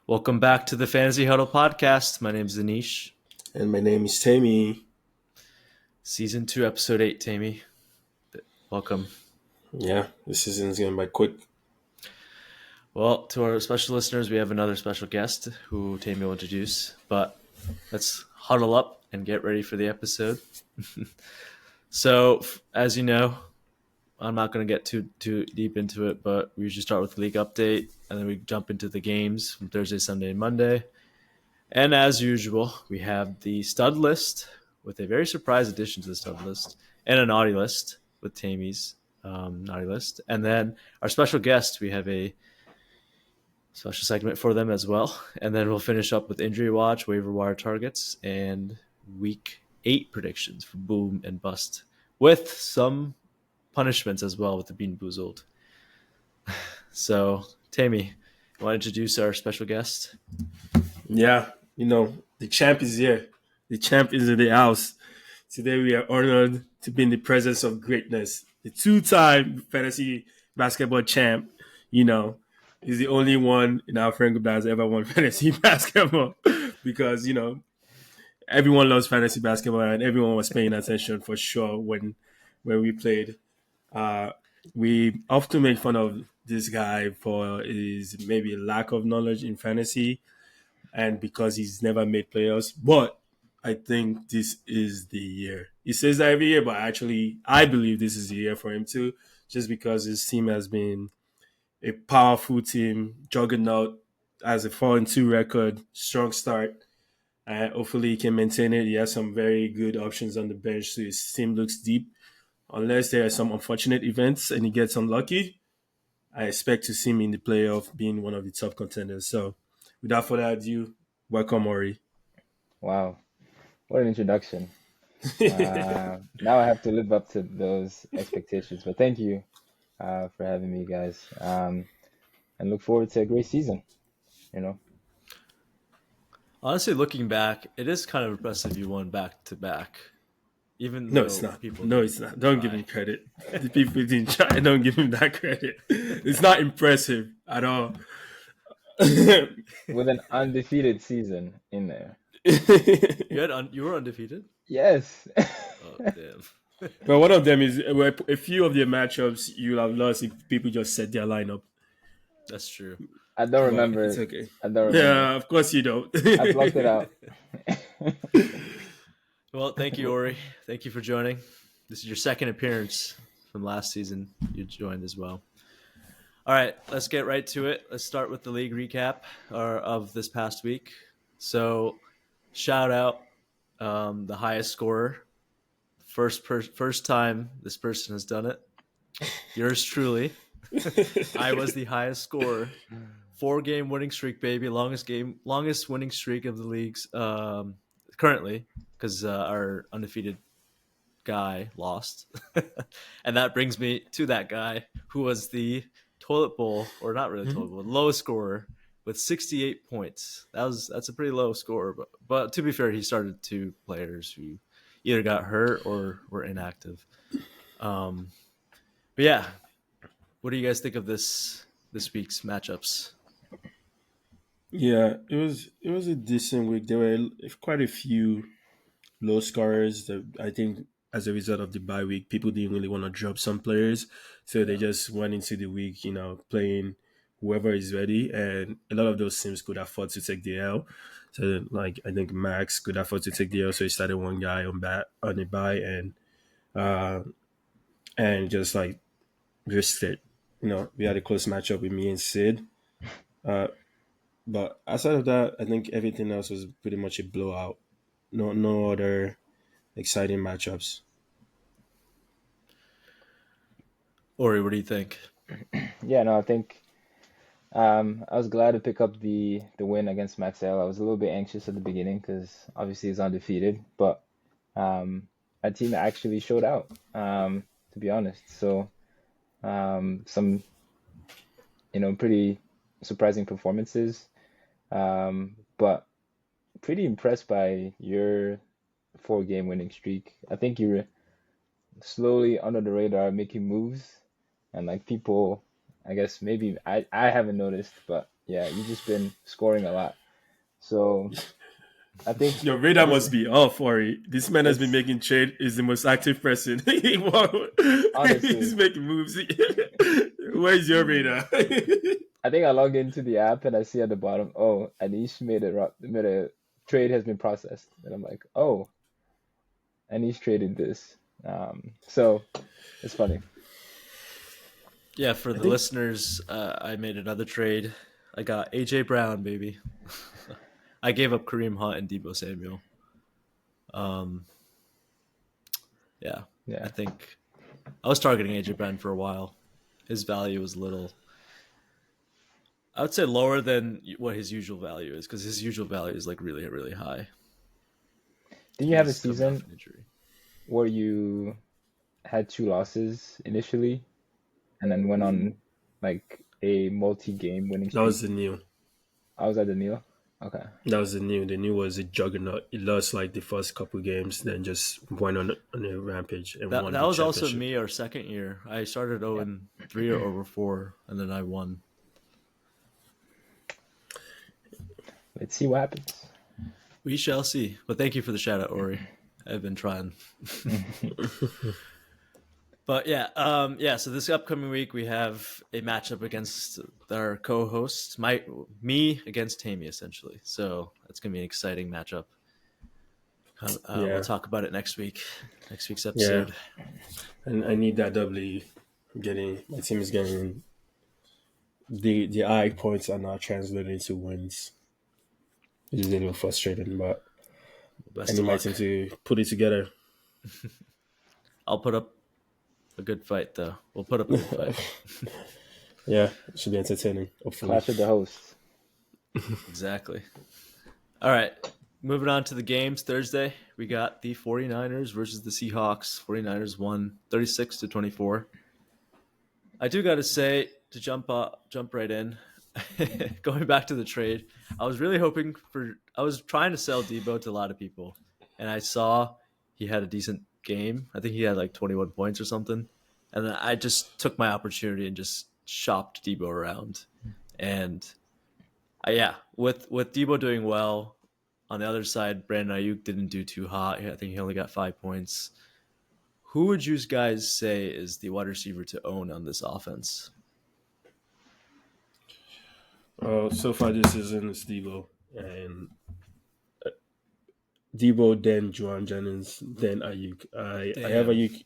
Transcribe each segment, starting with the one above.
Welcome back to the Fantasy Huddle Podcast. My name is Anish. And my name is Tammy. Season 2, Episode 8, Tammy. Welcome. Yeah, this season's going by quick. Well, to our special listeners, we have another special guest who Tammy will introduce. But let's huddle up and get ready for the episode. So, as you know, I'm not going to get too deep into it, but we usually start with the league update, and then we jump into the games from Thursday, Sunday, and Monday. And as usual, we have the stud list with a very surprise addition to the stud list, and a naughty list with Tammy's naughty list. And then our special guest, we have a special segment for them as well. And then we'll finish up with injury watch, waiver wire targets, and week 8 predictions for boom and bust, with some punishments as well with the Bean Boozled. So, Tammy, you want to introduce our special guest? Yeah, the champ is here. The champ is in the house. Today we are honored to be in the presence of greatness. The 2-time fantasy basketball champ, is the only one in our friend group that has ever won fantasy basketball because, everyone loves fantasy basketball and everyone was paying attention for sure when we played. We often make fun of this guy for his maybe lack of knowledge in fantasy and because he's never made playoffs. But I think this is the year. He says that every year, but actually I believe this is the year for him too, just because his team has been a powerful team, juggernaut, has a 4-2 record, strong start. Hopefully he can maintain it. He has some very good options on the bench, so his team looks deep. Unless there are some unfortunate events and he gets unlucky, I expect to see him in the playoff being one of the top contenders. So without further ado, welcome, Orry. Wow, what an introduction. Now I have to live up to those expectations. But thank you for having me, guys. And look forward to a great season, Honestly, looking back, it is kind of impressive you won back-to-back. Even No, it's not. No, it's not. Don't give him credit. The people didn't try. Don't give him that credit. It's not impressive at all. with an undefeated season in there. You were undefeated? Yes. Oh, damn. But one of them is a few of the matchups you'll have lost if people just set their lineup. That's true. I don't remember. It's okay. I don't remember. Yeah, of course you don't. I blocked it out. Well, thank you, Orry. Thank you for joining. This is your second appearance from last season. You joined as well. All right, let's get right to it. Let's start with the league recap of this past week. So, shout out the highest scorer. First time this person has done it. Yours truly. I was the highest scorer. 4-game winning streak, baby. Longest winning streak of the leagues currently, because our undefeated guy lost. And that brings me to that guy who was the toilet bowl, or not really toilet bowl, lowest scorer with 68 points. That's a pretty low score, but to be fair, he started 2 players who either got hurt or were inactive. But yeah, what do you guys think of this week's matchups? Yeah, it was a decent week. There were quite a few low scorers. I think as a result of the bye week, people didn't really want to drop some players, so they just went into the week, playing whoever is ready, and a lot of those teams could afford to take the L. So, I think Max could afford to take the L, so he started one guy on a bye and just risked it. We had a close matchup with me and Sid. But aside of that, I think everything else was pretty much a blowout. No other exciting matchups. Orry, what do you think? Yeah, no, I think I was glad to pick up the win against Maxell. I was a little bit anxious at the beginning because obviously he's undefeated, but our team actually showed out, to be honest. So some pretty surprising performances, but pretty impressed by your 4-game winning streak. I think you're slowly under the radar making moves, and people, I guess maybe I haven't noticed, but yeah, you've just been scoring a lot. So I think Your radar must be off, Orry. This man has been it's making trade. Is the most active person. honestly, He's making moves. Where's your radar? I think I log into the app and I see at the bottom, oh, Anish made a trade has been processed, and I'm like, oh, Anish traded this. So it's funny. Yeah, for I the think listeners, I made another trade. I got AJ Brown, baby. I gave up Kareem Hunt and Debo Samuel. Um, yeah, I Yeah, think I was targeting AJ Brown for a while. His value was little. I would say lower than what his usual value is, because his usual value is like really, really high. didn't you have a He's coming off season an injury. where you had two losses initially and then went on like a multi-game winning that streak? was the new. I was at the Neil. Okay. That was the new. The new was a juggernaut. It lost like the first couple games, then just went on a rampage and That won that the was also championship. me our second year. I started Yeah. 0-3 or over 4, and then I won. Let's see what happens. We shall see. But thank you for the shout out, Orry. I've been trying. But yeah. So this upcoming week we have a matchup against our co-hosts, me against Tammy, essentially. So that's gonna be an exciting matchup. We'll Yeah, talk about it next week. Next week's yeah. episode. And I need that W. Getting my team is getting the I points are not translated into wins. It's a little frustrating, but I Best need of my luck. team to put it together. I'll put up a good fight, though. We'll put up a good fight. Yeah, it should be entertaining. Hopefully, Clash of the hosts. Exactly. All right. Moving on to the games Thursday, we got the 49ers versus the Seahawks. 49ers won 36-24. I do got to say, to jump right in, going back to the trade, I was really hoping I was trying to sell Debo to a lot of people, and I saw he had a decent game. I think he had like 21 points or something. And then I just took my opportunity and just shopped Debo around. And yeah, with Debo doing well, on the other side, Brandon Ayuk didn't do too hot. I think he only got 5 points. Who would you guys say is the wide receiver to own on this offense? so far this season is Debo and Debo, then Juwan Jennings, then Ayuk. I have Damn. Ayuk.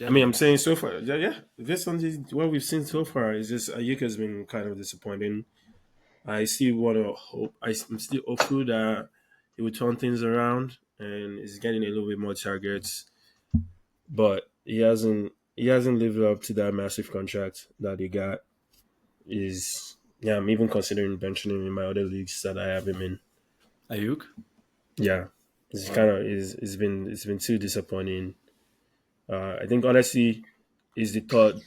I mean, I'm Jennings. saying so far, yeah. Based on what we've seen so far, is just Ayuk has been kind of disappointing. I still want to hope. I'm still hopeful that he will turn things around and is getting a little bit more targets, but he hasn't. He hasn't lived up to that massive contract that he got. Is yeah, I'm even considering benching him in my other leagues that I have him in. Ayuk? Yeah, it's Wow. kind of it's been too disappointing. I think honestly, is the third,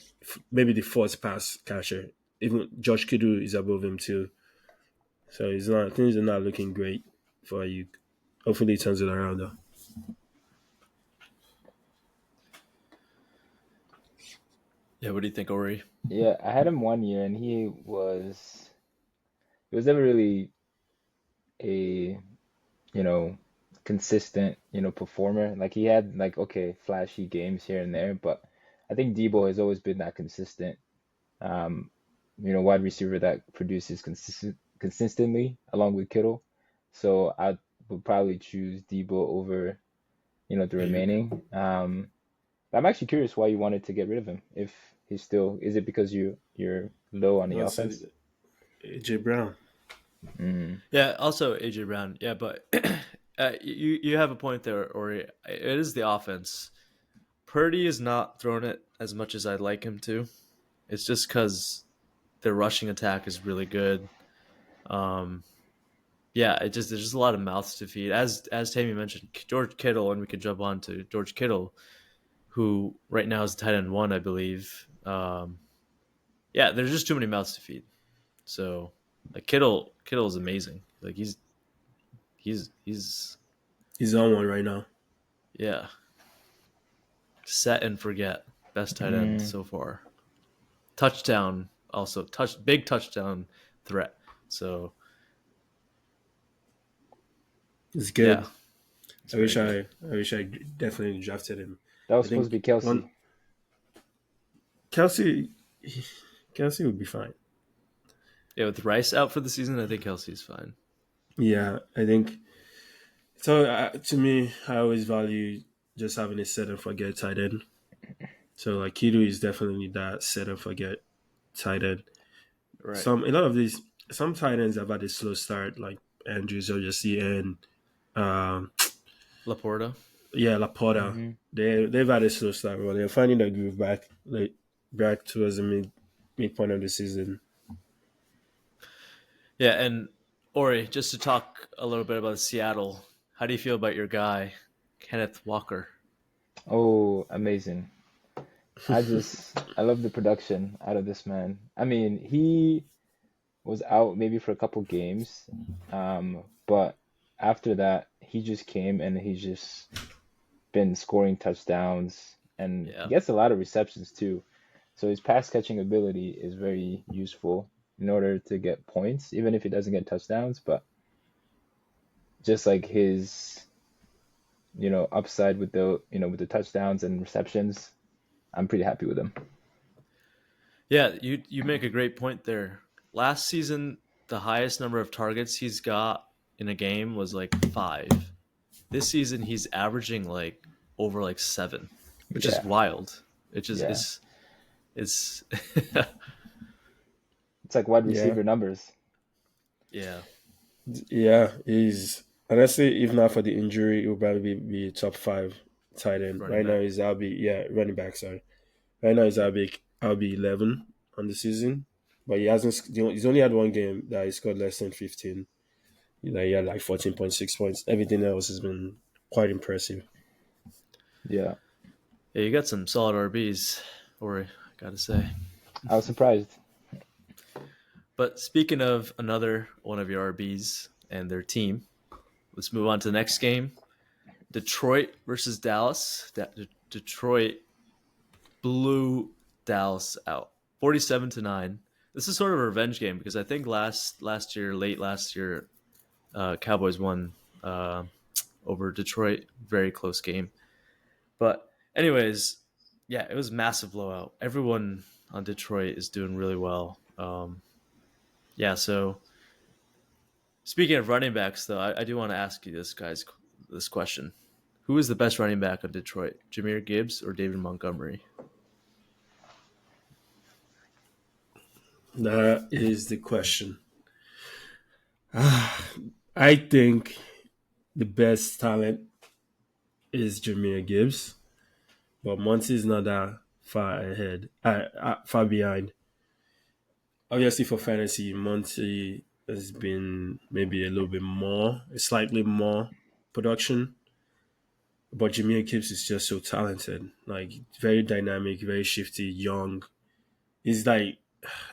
maybe the fourth pass catcher. Even Josh Kittle is above him too. So it's not things are not looking great for you. Hopefully, it turns it around though. Yeah, what do you think, Ori? Yeah, I had him 1 year and he was never really a, you know, consistent, performer. Like he had like okay, flashy games here and there, but I think Debo has always been that consistent, um, wide receiver that produces consistently along with Kittle. So I would probably choose Debo over, the Ayuk. remaining. I'm actually curious why you wanted to get rid of him. If he's still, is it because you're low on the I'll say offense? AJ Brown. Mm, Yeah, also AJ Brown. Yeah, but you have a point there, Ori. It is the offense. Purdy is not throwing it as much as I'd like him to. It's just because their rushing attack is really good. Um, yeah, there's just a lot of mouths to feed. As Tammy mentioned, George Kittle, and we could jump on to George Kittle, who right now is tight end 1, I believe. Yeah, there's just too many mouths to feed. So like Kittle is amazing. Like he's He's on one right now. yeah, set and forget. Best tight end mm, so far. Touchdown also big touchdown threat. So It's yeah, good. it's I very wish good. I wish I definitely drafted him. That was I supposed to think be Kelsey. one Kelsey Kelsey would be fine. Yeah, with Rice out for the season, I think Kelsey's fine. Yeah, I think so. To me, I always value just having a set and forget tight end. So like Kido is definitely that set and forget tight end. Right. A lot of these some tight ends have had a slow start, like Andrews, obviously, and um, Laporta. yeah, Laporta. Hmm. They've had a slow start, but they're finding their groove back towards the midpoint of the season. Yeah, and Ori, just to talk a little bit about Seattle, how do you feel about your guy, Kenneth Walker? Oh, amazing. I love the production out of this man. I mean, he was out maybe for a couple games, but after that, he just came and he's just been scoring touchdowns and he Yeah. gets a lot of receptions too. So his pass catching ability is very useful in order to get points, even if he doesn't get touchdowns. But just like his, upside with with the touchdowns and receptions, I'm pretty happy with him. Yeah, you make a great point there. Last season, the highest number of targets he's got in a game was like 5. This season, he's averaging like over like 7, which is Yeah, wild. It just yeah. it's It's like wide Yeah, receiver numbers. yeah, yeah. He's honestly, if not for the injury, it would probably be a top five tight end. running Right now, back. running back. Sorry, right now he's RB 11 on the season, but he hasn't. He's only had one game that he scored less than 15. He had like 14.6 points. Everything else has been quite impressive. Yeah, Yeah, you got some solid RBs, Ori, I gotta say. I was surprised. But speaking of another one of your RBs and their team, let's move on to the next game. Detroit versus Dallas. Detroit blew Dallas out, 47-9. This is sort of a revenge game because I think late last year, Cowboys won uh, over Detroit. Very close game. But anyways, yeah, it was a massive blowout. Everyone on Detroit is doing really well. Yeah, so speaking of running backs, though, I do want to ask you this question: Who is the best running back of Detroit, Jahmyr Gibbs or David Montgomery? That is the question. I think the best talent is Jameer Gibbs, but Monty's not that far ahead, far behind. Obviously, for fantasy, Monty has been maybe slightly more production, but Jameer Gibbs is just so talented, like very dynamic, very shifty, young. He's like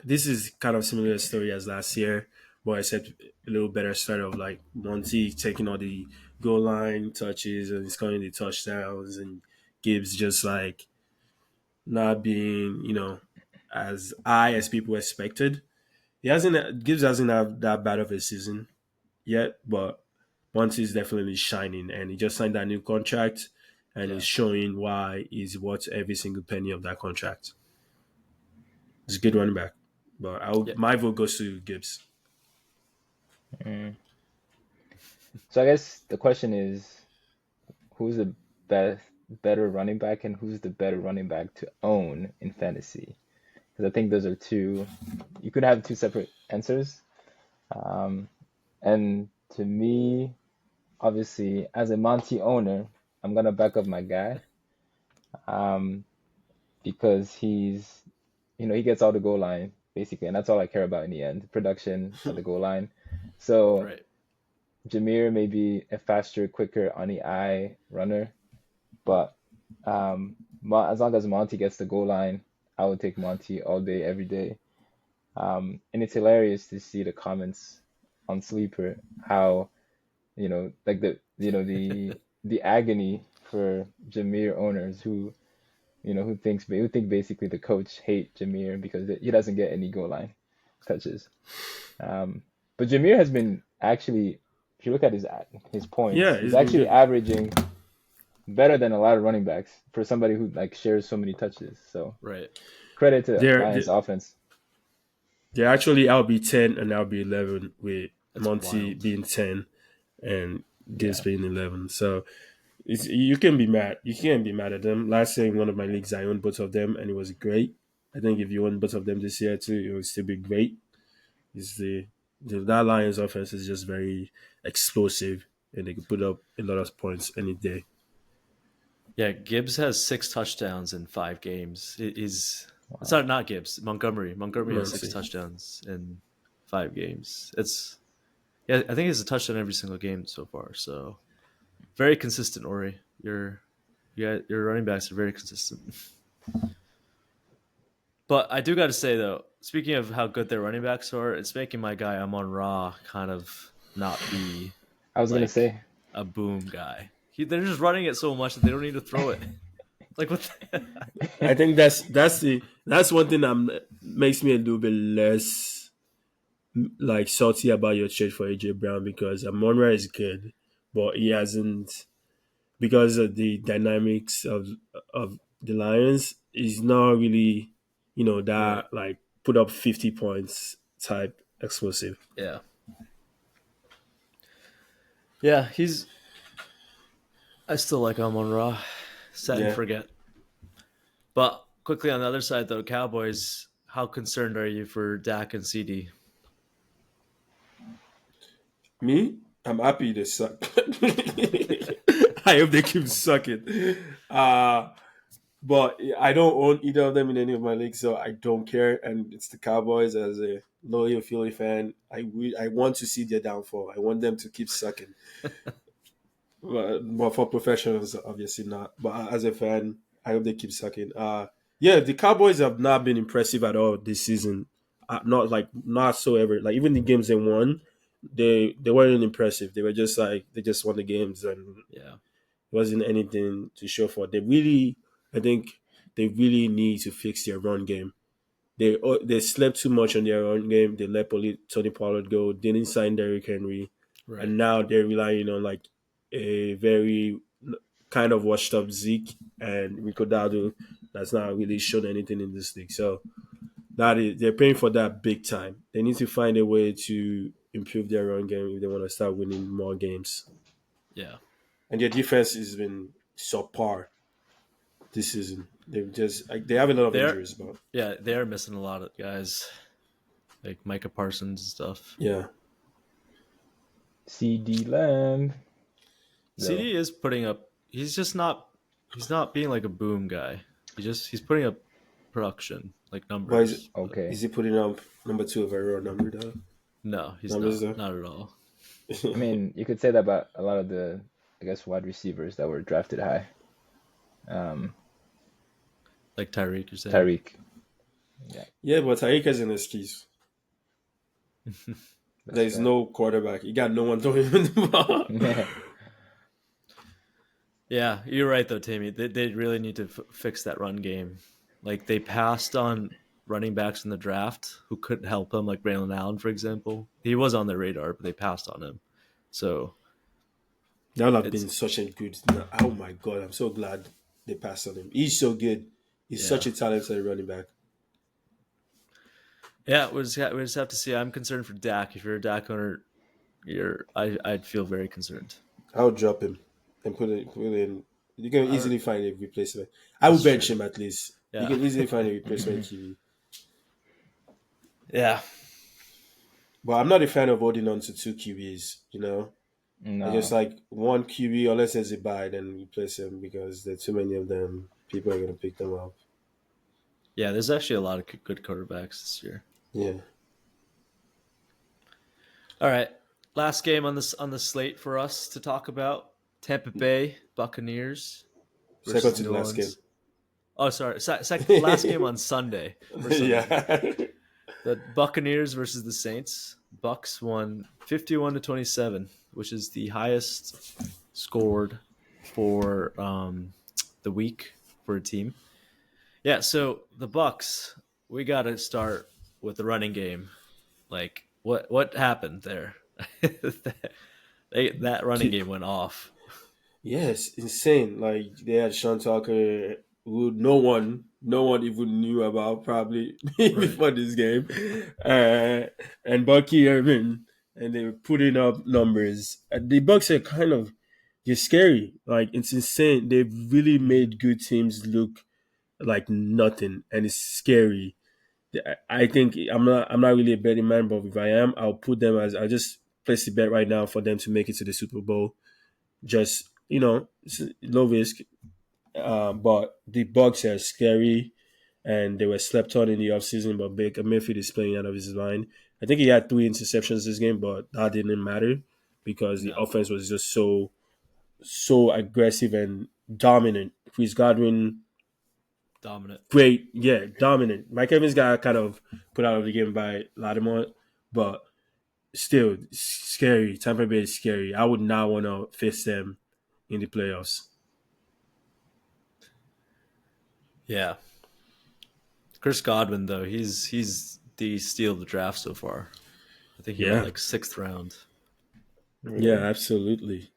this is kind of similar story as last year, but I said a little better start of like Monty taking all the goal line touches and scoring the touchdowns, and Gibbs just like not being, as high as people expected. He hasn't Gibbs hasn't had that bad of a season yet, but Monty is definitely shining, and he just signed that new contract, and Yeah, he's showing why he's worth every single penny of that contract. He's a good running back, but yeah, my vote goes to Gibbs. Mm. So I guess the question is, who's the best, better running back, and who's the better running back to own in fantasy? Because I think those are two. You could have two separate answers. Um, and to me, obviously, as a Monty owner, I'm gonna back up my guy. Um, because he gets all the goal line basically, and that's all I care about in the end, production at the goal line. So right. Jameer may be a faster, quicker on the eye runner, but as long as Monty gets the goal line, I would take Monty all day, every day. And it's hilarious to see the comments on Sleeper, how like the agony for Jameer owners who think basically the coach hate Jameer because he doesn't get any goal line. touches. But Jameer has been actually, if you look at his points, Yeah, he's it's been actually good. averaging better than a lot of running backs for somebody who like shares so many touches. So Right. credit to They're Lions offense. they're actually LB 10 and LB 11 with That's Monty wild. being 10 and Gibbs Yeah. being 11. So you can be mad. You can't be mad at them. Last year in one of my leagues, I owned both of them, and it was great. I think if you own both of them this year too, it would still be great. Is that Lions offense is just very explosive, and they can put up a lot of points any day. Yeah, Gibbs has 6 touchdowns in 5 games. It's Wow. not Gibbs. Montgomery. Montgomery has Let's six see. touchdowns in 5 games. Yeah, I think it's a touchdown every single game so far. So very consistent, Ori. Your running backs are very consistent. But I do got to say though, speaking of how good their running backs are, it's making my guy Amon Ra kind of not be I was gonna like say, a boom guy. They're just running it so much that they don't need to throw it. Like what? I think that's one thing that makes me a little bit less like salty about your trade for AJ Brown because Monra is good, but he hasn't because of the dynamics of the Lions. He's not really Right. that like put up 50 points type explosive. Yeah. Yeah. I still like Amon Ra. Set and Yeah, forget. But quickly on the other side though, Cowboys. How concerned are you for Dak and CD? me, I'm happy they suck. I hope they keep sucking. Uh But I don't own either of them in any of my leagues, so I don't care. And it's the Cowboys as a loyal Philly fan. I want to see their downfall. I want them to keep sucking. But for professionals, obviously not. But as a fan, I hope they keep sucking. Yeah, the Cowboys have not been impressive at all this season. Not so ever. Like even the games they won, they weren't impressive. They were just like they just won the games and Yeah. wasn't anything to show for. I think, they really need to fix their run game. They slept too much on their run game. They let Tony Pollard go. Didn't sign Derrick Henry, Right. and now they're relying on like a very kind of washed up Zeke and Rico Dowdle that's not really shown anything in this league. So they're paying for that big time. They need to find a way to improve their run game if they want to start winning more games. Yeah. And their defense has been subpar this season. They have a lot of They're injuries, but they're missing a lot of guys like Micah Parsons and stuff. yeah, CD Lamb. No. CD is putting up. He's not being like a boom guy. He's putting up production like why numbers. But Okay. is he putting up number 2 overall number though? no, he's Numbers though. not at all. I mean, you could say that about a lot of the, I guess, wide receivers that were drafted high. Um, Like Tyreek, you're saying. Tyreek. Yeah, Yeah, but Tyreek has an excuse. that's There's fair. no quarterback. He got no one throwing him the ball. Yeah, you're right though, Tammy. They really need to fix that run game. Like they passed on running backs in the draft who couldn't help him, like Braylon Allen, for example. He was on their radar, but they passed on him. So That would have it's been such a good. Oh my god! I'm so glad they passed on him. He's so good. He's yeah, such a talented running back. yeah. We just have to see. I'm concerned for Dak. If you're a Dak owner, I'd feel very concerned. I'll drop him and put it in. You can I, easily find a replacement. I will that's bench true. him at least. You Yeah, can easily find a replacement QB. yeah, But I'm not a fan of holding on to two QBs. I just No. like one QB unless there's a buy, then replace him because there are too many of them. People are gonna pick them up. yeah. There's actually a lot of good quarterbacks this year. Yeah. All right, last game on the slate for us to talk about: Tampa Bay Buccaneers Second versus to the New last game. Orleans. Oh, sorry. Last game on Sunday. For Sunday. Yeah. The Buccaneers versus the Saints. Bucks won 51-27, which is the highest scored for the week for a team. Yeah, so the Bucks, we got to start with the running game. Like what happened there? That running game went off. Yes, insane. Like they had Sean Tucker, who no one even knew about probably Right. before this game, and Bucky Irvin, and they were putting up numbers. The Bucks are kind of they're scary. Like it's insane. They've really Mhm. made good teams look like nothing, and it's scary. I think I'm not really a betting man, but if I am, I'll put them as I just place the bet right now for them to make it to the Super Bowl. Just it's low risk, but the Bucks are scary, and they were slept on in the offseason. But Baker Mayfield is playing out of his mind. I think he had 3 interceptions this game, but that didn't matter because the No, offense was just so aggressive and dominant. Chris Godwin, dominant. great, yeah, dominant. Mike Evans got kind of put out of the game by Lattimore, but still scary. Tampa Bay is scary. I would not want to face them in the playoffs. Yeah. Chris Godwin though, he's the steal of the draft so far. I think he went Yeah, like 6th round, yeah, Really. absolutely.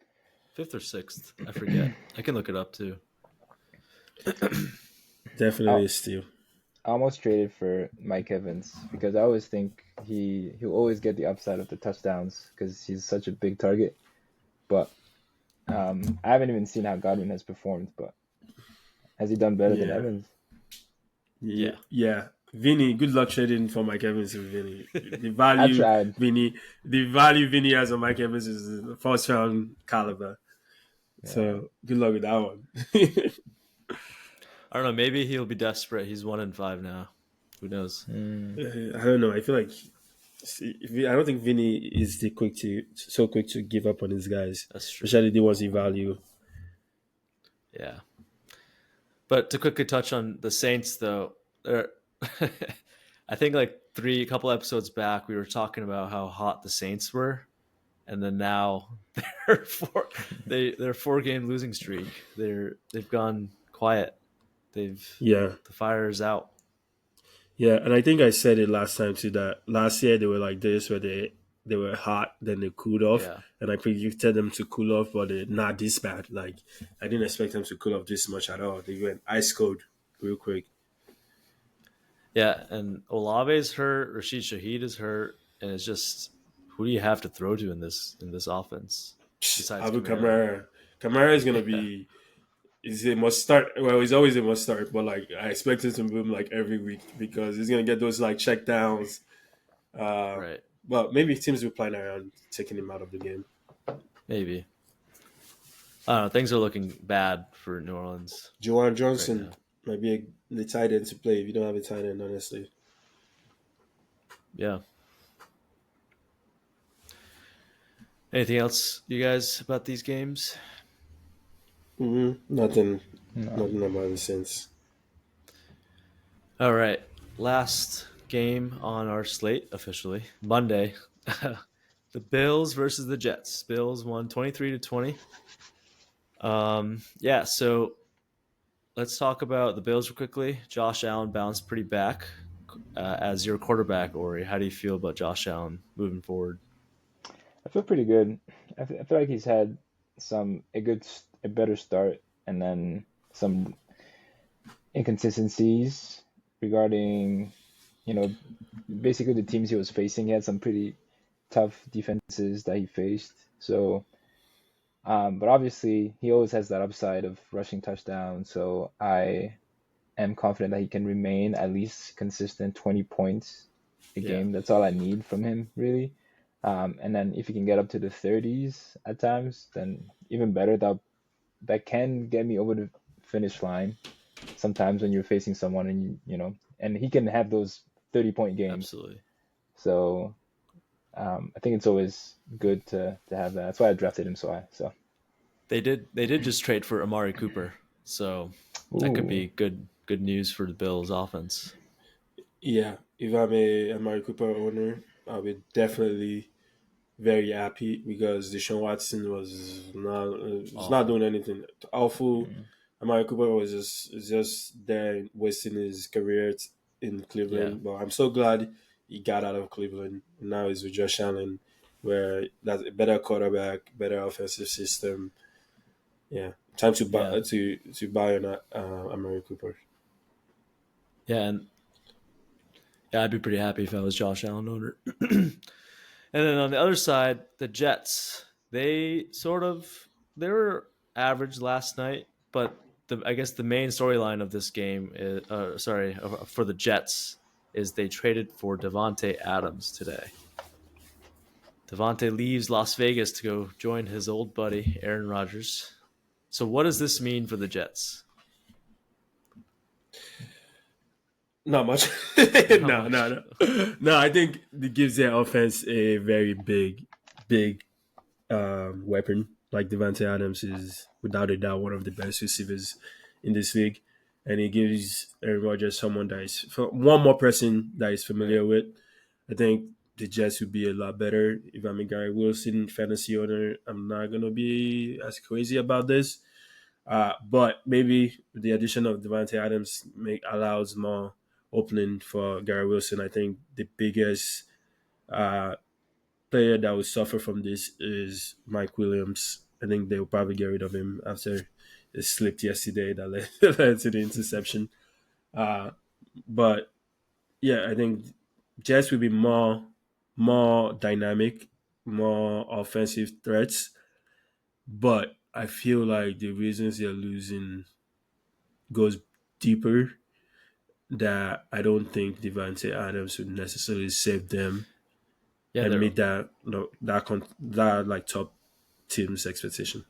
5th or 6th. I forget. I can look it up too. I, Definitely a steal. I almost traded for Mike Evans because I always think he'll always get the upside of the touchdowns because he's such a big target. But I haven't even seen how Godwin has performed. But has he done better than Yeah, Evans? yeah, Yeah. yeah. Vinny, good luck trading for Mike Evans and Vinny. I tried. The value Vinny has on Mike Evans is the first round caliber. Yeah. So good luck with that one. I don't know. Maybe he'll be desperate. He's 1-5 now. Who knows? Mm. I don't know. I feel like I don't think Vinny is the quick to so quick to give up on his guys, That's true. especially the ones he value. Yeah. But to quickly touch on the Saints, though, I think like a couple episodes back, we were talking about how hot the Saints were, and then now they're they're 4-game losing streak. They've gone quiet. They've Yeah, The fire is out. yeah, and I think I said it last time too that last year they were like this where they were hot, then they cooled off, Yeah, and I predicted them to cool off, but they're not this bad. Like I didn't expect them to cool off this much at all. They went ice cold real quick. yeah. And Olave's hurt. Rashid Shaheed is hurt, and it's just who do you have to throw to in this offense besides Abu Kamara? Kamara, Kamara is gonna Yeah, be. Is a must start. Well, he's always a must start, but like I expect him to boom like every week because he's gonna get those like check downs. Uh, right. but maybe teams will plan around taking him out of the game. Maybe. I don't know. Things are looking bad for New Orleans Joanne right Johnson now. might be the tight end to play if you don't have a tight end, honestly. Yeah. Anything else, you guys, about these games? Nothing, No. nothing about the sense. All right. Last game on our slate officially Monday. The Bills versus the Jets. Bills won 23-20. Yeah. So let's talk about the Bills real quickly. Josh Allen bounced pretty back as your quarterback, Orry. How do you feel about Josh Allen moving forward? I feel pretty good. I feel like he's had a better start and then some inconsistencies regarding, you know, basically the teams he was facing. He had some pretty tough defenses that he faced. So, but obviously he always has that upside of rushing touchdowns. So I am confident that he can remain at least consistent 20 points a Yeah. game. That's all I need from him, really. And then if he can get up to the 30s at times, then even better. That can get me over the finish line sometimes when you're facing someone and and he can have those 30-point games. Absolutely. So I think it's always good to have that. That's why I drafted him so high. So They did just trade for Amari Cooper. So that could ooh, be good news for the Bills offense. Yeah, if I'm a Amari Cooper owner, I'll be definitely very happy because Deshaun Watson was not Awful. doing anything. Awful. mm, Amari Cooper was just there wasting his career in Yeah. Cleveland. But I'm so glad he got out of Cleveland. And now he's with Josh Allen, where that's a better quarterback, better offensive system. Yeah, time to buy Yeah. to buy an Amari Cooper. Yeah, and yeah, I'd be pretty happy if I was Josh Allen owner. And then on the other side, the Jets. They were average last night, but I guess the main storyline of this game is for the Jets is they traded for Devontae Adams today. Devontae leaves Las Vegas to go join his old buddy Aaron Rodgers. So what does this mean for the Jets? Not much. Not much. No. I think it gives their offense a very big weapon. Like Devontae Adams is without a doubt one of the best receivers in this league, and he gives Aaron Rodgers someone that is one more person that is familiar with. I think the Jets would be a lot better if I'm a Gary Wilson fantasy owner. I'm not gonna be as crazy about this, but maybe the addition of Devontae Adams allows more opening for Gary Wilson. I think the biggest uh, player that will suffer from this is Mike Williams. I think they will probably get rid of him after it slipped yesterday that led to the interception. But yeah, I think Jets will be more dynamic, more offensive threats. But I feel like the reasons they're losing goes deeper. That I don't think Devontae Adams would necessarily save them Yeah, and meet that like top team's expectation.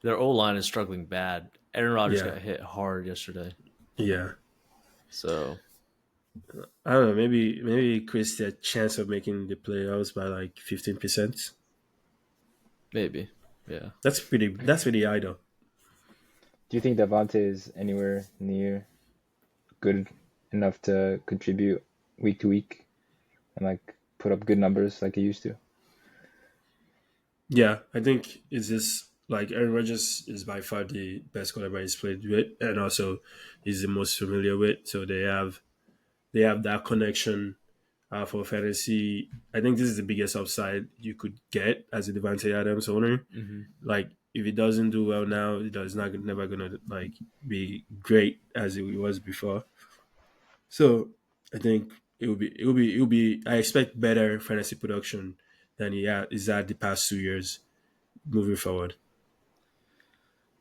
their O line is struggling bad. Aaron Rodgers Yeah, got hit hard yesterday. yeah. So I don't know. Maybe increase their chance of making the playoffs by like 15%. maybe. Yeah. That's pretty high though. Do you think Davante is anywhere near good enough to contribute week to week and like put up good numbers like he used to? Yeah, I think it's just like Aaron Rodgers is by far the best quarterback he's played with, and also he's the most familiar with. So they have that connection for fantasy. I think this is the biggest upside you could get as a Devontae Adams owner. Mm-hmm. Like if he doesn't do well now, it's not never gonna like be great as it was before. So I think it will be. I expect better fantasy production than is had the past 2 years moving forward.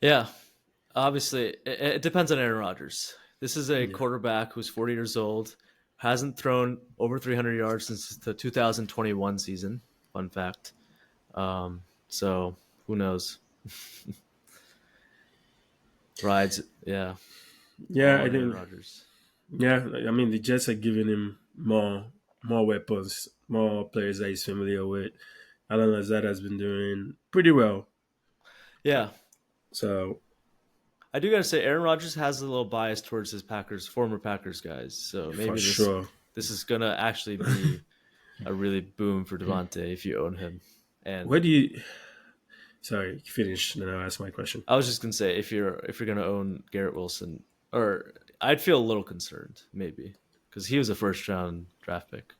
Yeah. Obviously, it depends on Aaron Rodgers. This is a Yeah. quarterback who's 40 years old, hasn't thrown over 300 yards since the 2021 season. Fun fact. So who knows? Rides, yeah. Yeah, I Aaron think. Rodgers. Yeah, I mean the Jets are giving him more weapons, more players that he's familiar with. Alan Lazard has been doing pretty well. Yeah, So I do gotta say, Aaron Rodgers has a little bias towards his former Packers guys. So for maybe sure. this is gonna actually be a really boom for Devontae if you own him. And Where do you? Sorry, finish. Then I'll ask my question. I was just gonna say if you're gonna own Garrett Wilson, or I'd feel a little concerned maybe because he was a first round draft pick.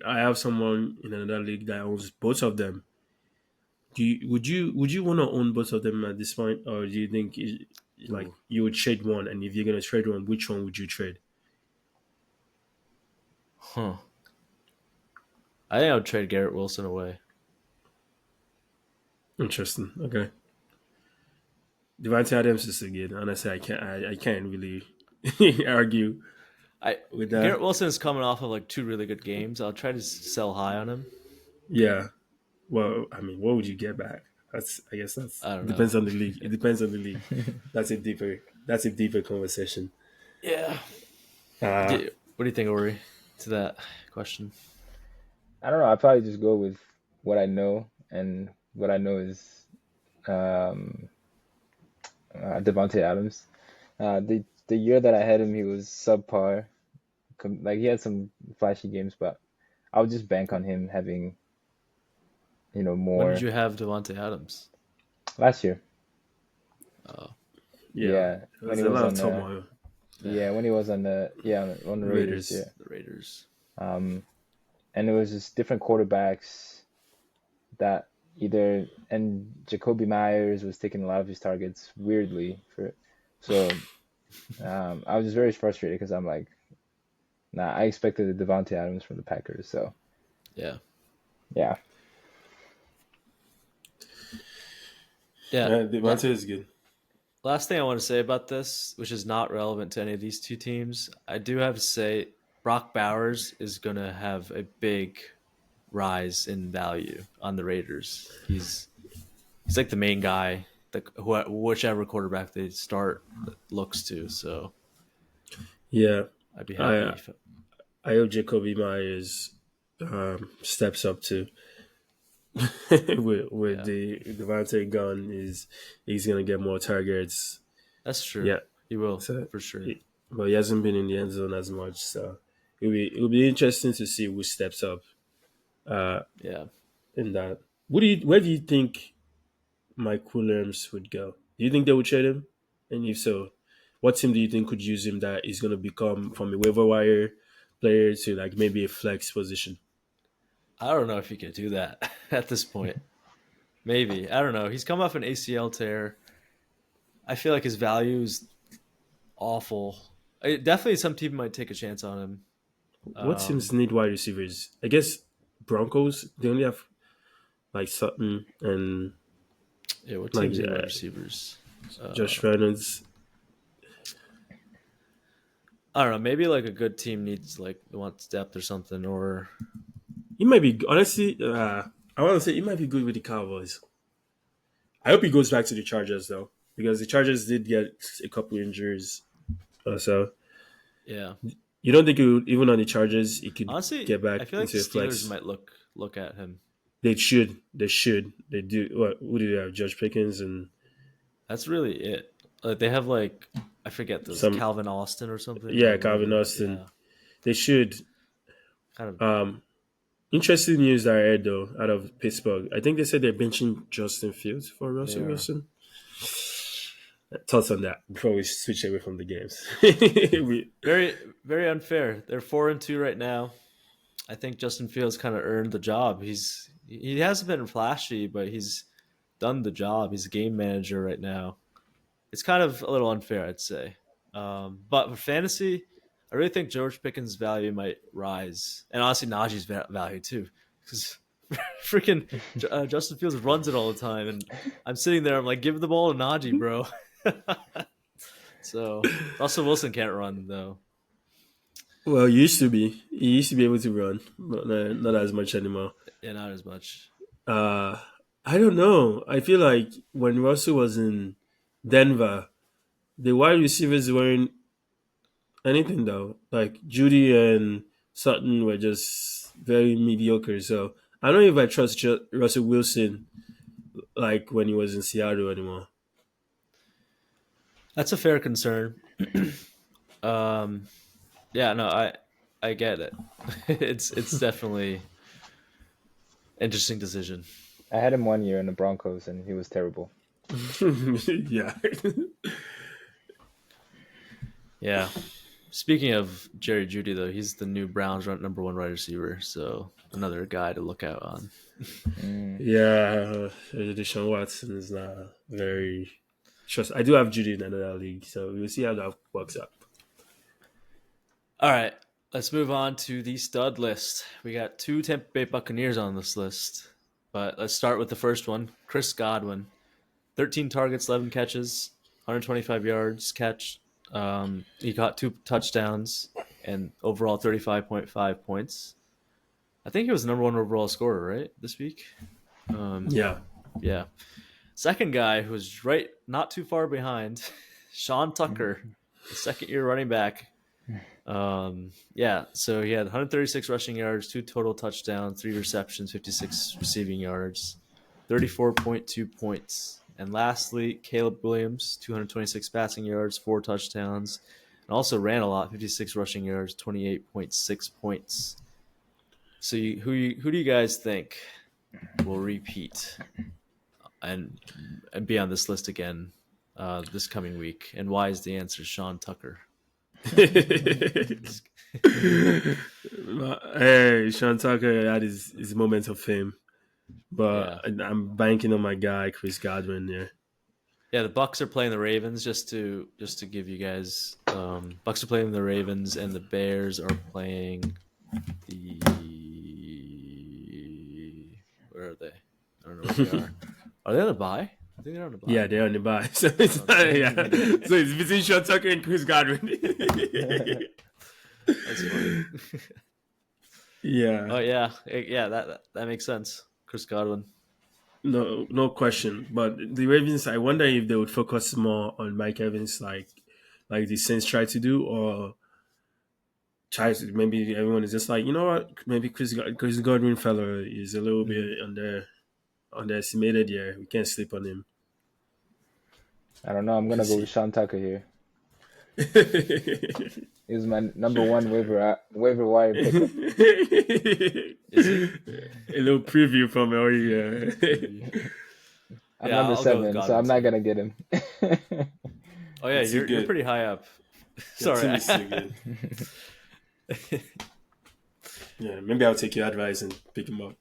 I have someone in another league that owns both of them. Would you want to own both of them at this point, or do you think like Ooh. you would trade one, and if you're gonna trade one, which one would you trade? Huh. I think I would trade Garrett Wilson away. Interesting. Okay. Devontae Adams is again. Honestly, I can't really argue with that. Garrett Wilson is coming off of like 2 really good games. I'll try to sell high on him. Yeah. Well, I mean, what would you get back? I guess that's I don't depends know. on the league. It depends on the league. That's a deeper conversation. Yeah. Uh, What do you think, Orry, to that question? I don't know. I'd probably just go with what I know, and what I know is um, Devontae Adams. The year that I had him, he was subpar. Like he had some flashy games, but I would just bank on him having When more did you have Devontae Adams? last year. Oh, Yeah, when there's he a was lot of on turmoil. when he was on the on the Raiders. Raiders. Yeah, the Raiders. Um, and it was just different quarterbacks that and Jacoby Myers was taking a lot of his targets weirdly so I was just very frustrated because I'm like, nah, I expected the Devontae Adams from the Packers, so Yeah. yeah. Yeah. Devontae is good. Last thing I want to say about this, which is not relevant to any of these two teams, I do have to say Brock Bowers is going to have a big rise in value on the Raiders. He's like the main guy that whichever quarterback they start looks to. So Yeah, I'd be happy. I I hope Jacoby Myers steps up too. with the Devontae gun he's gonna get more targets. That's true. Yeah, He will so, for sure. but he hasn't been in the end zone as much, so it'll be interesting to see who steps up. Yeah. In that, where do you think Mike Williams would go? Do you think they would trade him? And if so, what team do you think could use him that is going to become from a waiver wire player to like maybe a flex position? I don't know if he could do that at this point. Maybe. I don't know. He's come off an ACL tear. I feel like his value is awful. Definitely some team might take a chance on him. What teams need wide receivers? I guess Broncos, they only have like Sutton and Yeah, what like teams need wide receivers? Josh Reynolds. I don't know. Maybe like a good team needs like wants depth or something, or He might be honestly. I want to say he might be good with the Cowboys. I hope he goes back to the Chargers though, because the Chargers did get a couple injuries. So yeah. you don't think he would, even on the Chargers, he could Honestly, get back I feel like into the a flex? Steelers might look at him. They should. They should. They do. What? Who do they have? Judge Pickens and That's really it. Like they have like I forget this some. Calvin Austin or something. Yeah, or Calvin whatever. Austin. Yeah, They should. kind of. Interesting news that I heard though out of Pittsburgh. I think they said they're benching Justin Fields for Russell They are. Wilson. Thoughts on that before we switch away from the games? Very very unfair. They're 4-2 right now. I think Justin Fields kind of earned the job. He hasn't been flashy, but he's done the job. He's a game manager right now. It's kind of a little unfair, I'd say. But for fantasy, I really think George Pickens' value might rise, and honestly, Najee's value too, because freaking Justin Fields runs it all the time, and I'm sitting there, I'm like, give the ball to Najee, bro. So Russell Wilson can't run though. Well, he used to be. He used to be able to run, but not as much anymore. Yeah, not as much. I don't know. I feel like when Russell was in Denver, the wide receivers weren't anything though. Like Judy and Sutton were just very mediocre. So I don't know if I trust Russell Wilson like when he was in Seattle anymore. That's a fair concern. Yeah, no, I get it. It's definitely interesting decision. I had him 1 year in the Broncos, and he was terrible. Yeah. Yeah. Speaking of Jerry Jeudy, though, he's the new Browns number one wide receiver, so another guy to look out on. Yeah, Deshaun Watson is not very trust. I do have Judy in another league, so we'll see how that works out. All right, let's move on to the stud list. We got 2 Tampa Bay Buccaneers on this list, but let's start with the first one, Chris Godwin. 13 targets, 11 catches, 125 yards catch. He got 2 touchdowns and overall 35.5 points. I think he was the number 1 overall scorer, right, this week? Yeah. Yeah. Second guy who was right not too far behind, Sean Tucker, the second-year running back. Yeah, so he had 136 rushing yards, 2 total touchdowns, 3 receptions, 56 receiving yards, 34.2 points. And lastly, Caleb Williams, 226 passing yards, 4 touchdowns, and also ran a lot, 56 rushing yards, 28.6 points. So who do you guys think will repeat and be on this list again this coming week? And why is the answer Sean Tucker? Hey, Sean Tucker had his moment of fame, Yeah. but I'm banking on my guy Chris Godwin there. Yeah, the Bucks are playing the Ravens. Just to give you guys, Bucks are playing the Ravens, and the Bears are playing the. Where are they? I don't know where they are. Are they on a bye? I think they're on a bye. Yeah, they're on the bye. So it's yeah. So it's between Sean Tucker and Chris Godwin. That's funny. Yeah. Oh yeah, yeah. That makes sense. Chris Godwin. No question. But the Ravens, I wonder if they would focus more on Mike Evans, like the Saints try to do, or try to maybe everyone is just like, you know what, maybe Chris Godwin fella is a little bit underestimated here. We can't sleep on him. I don't know. I'm gonna go with Sean Tucker here. He was my number one waiver wire pickup. Is he? A little preview from Orry. I'm Yeah, number I'll go with 7, so Godwin, I'm not too. gonna get him. Oh yeah, It's too you're good. pretty high up. Sorry. It's so good. Yeah, maybe I'll take your advice and pick him up.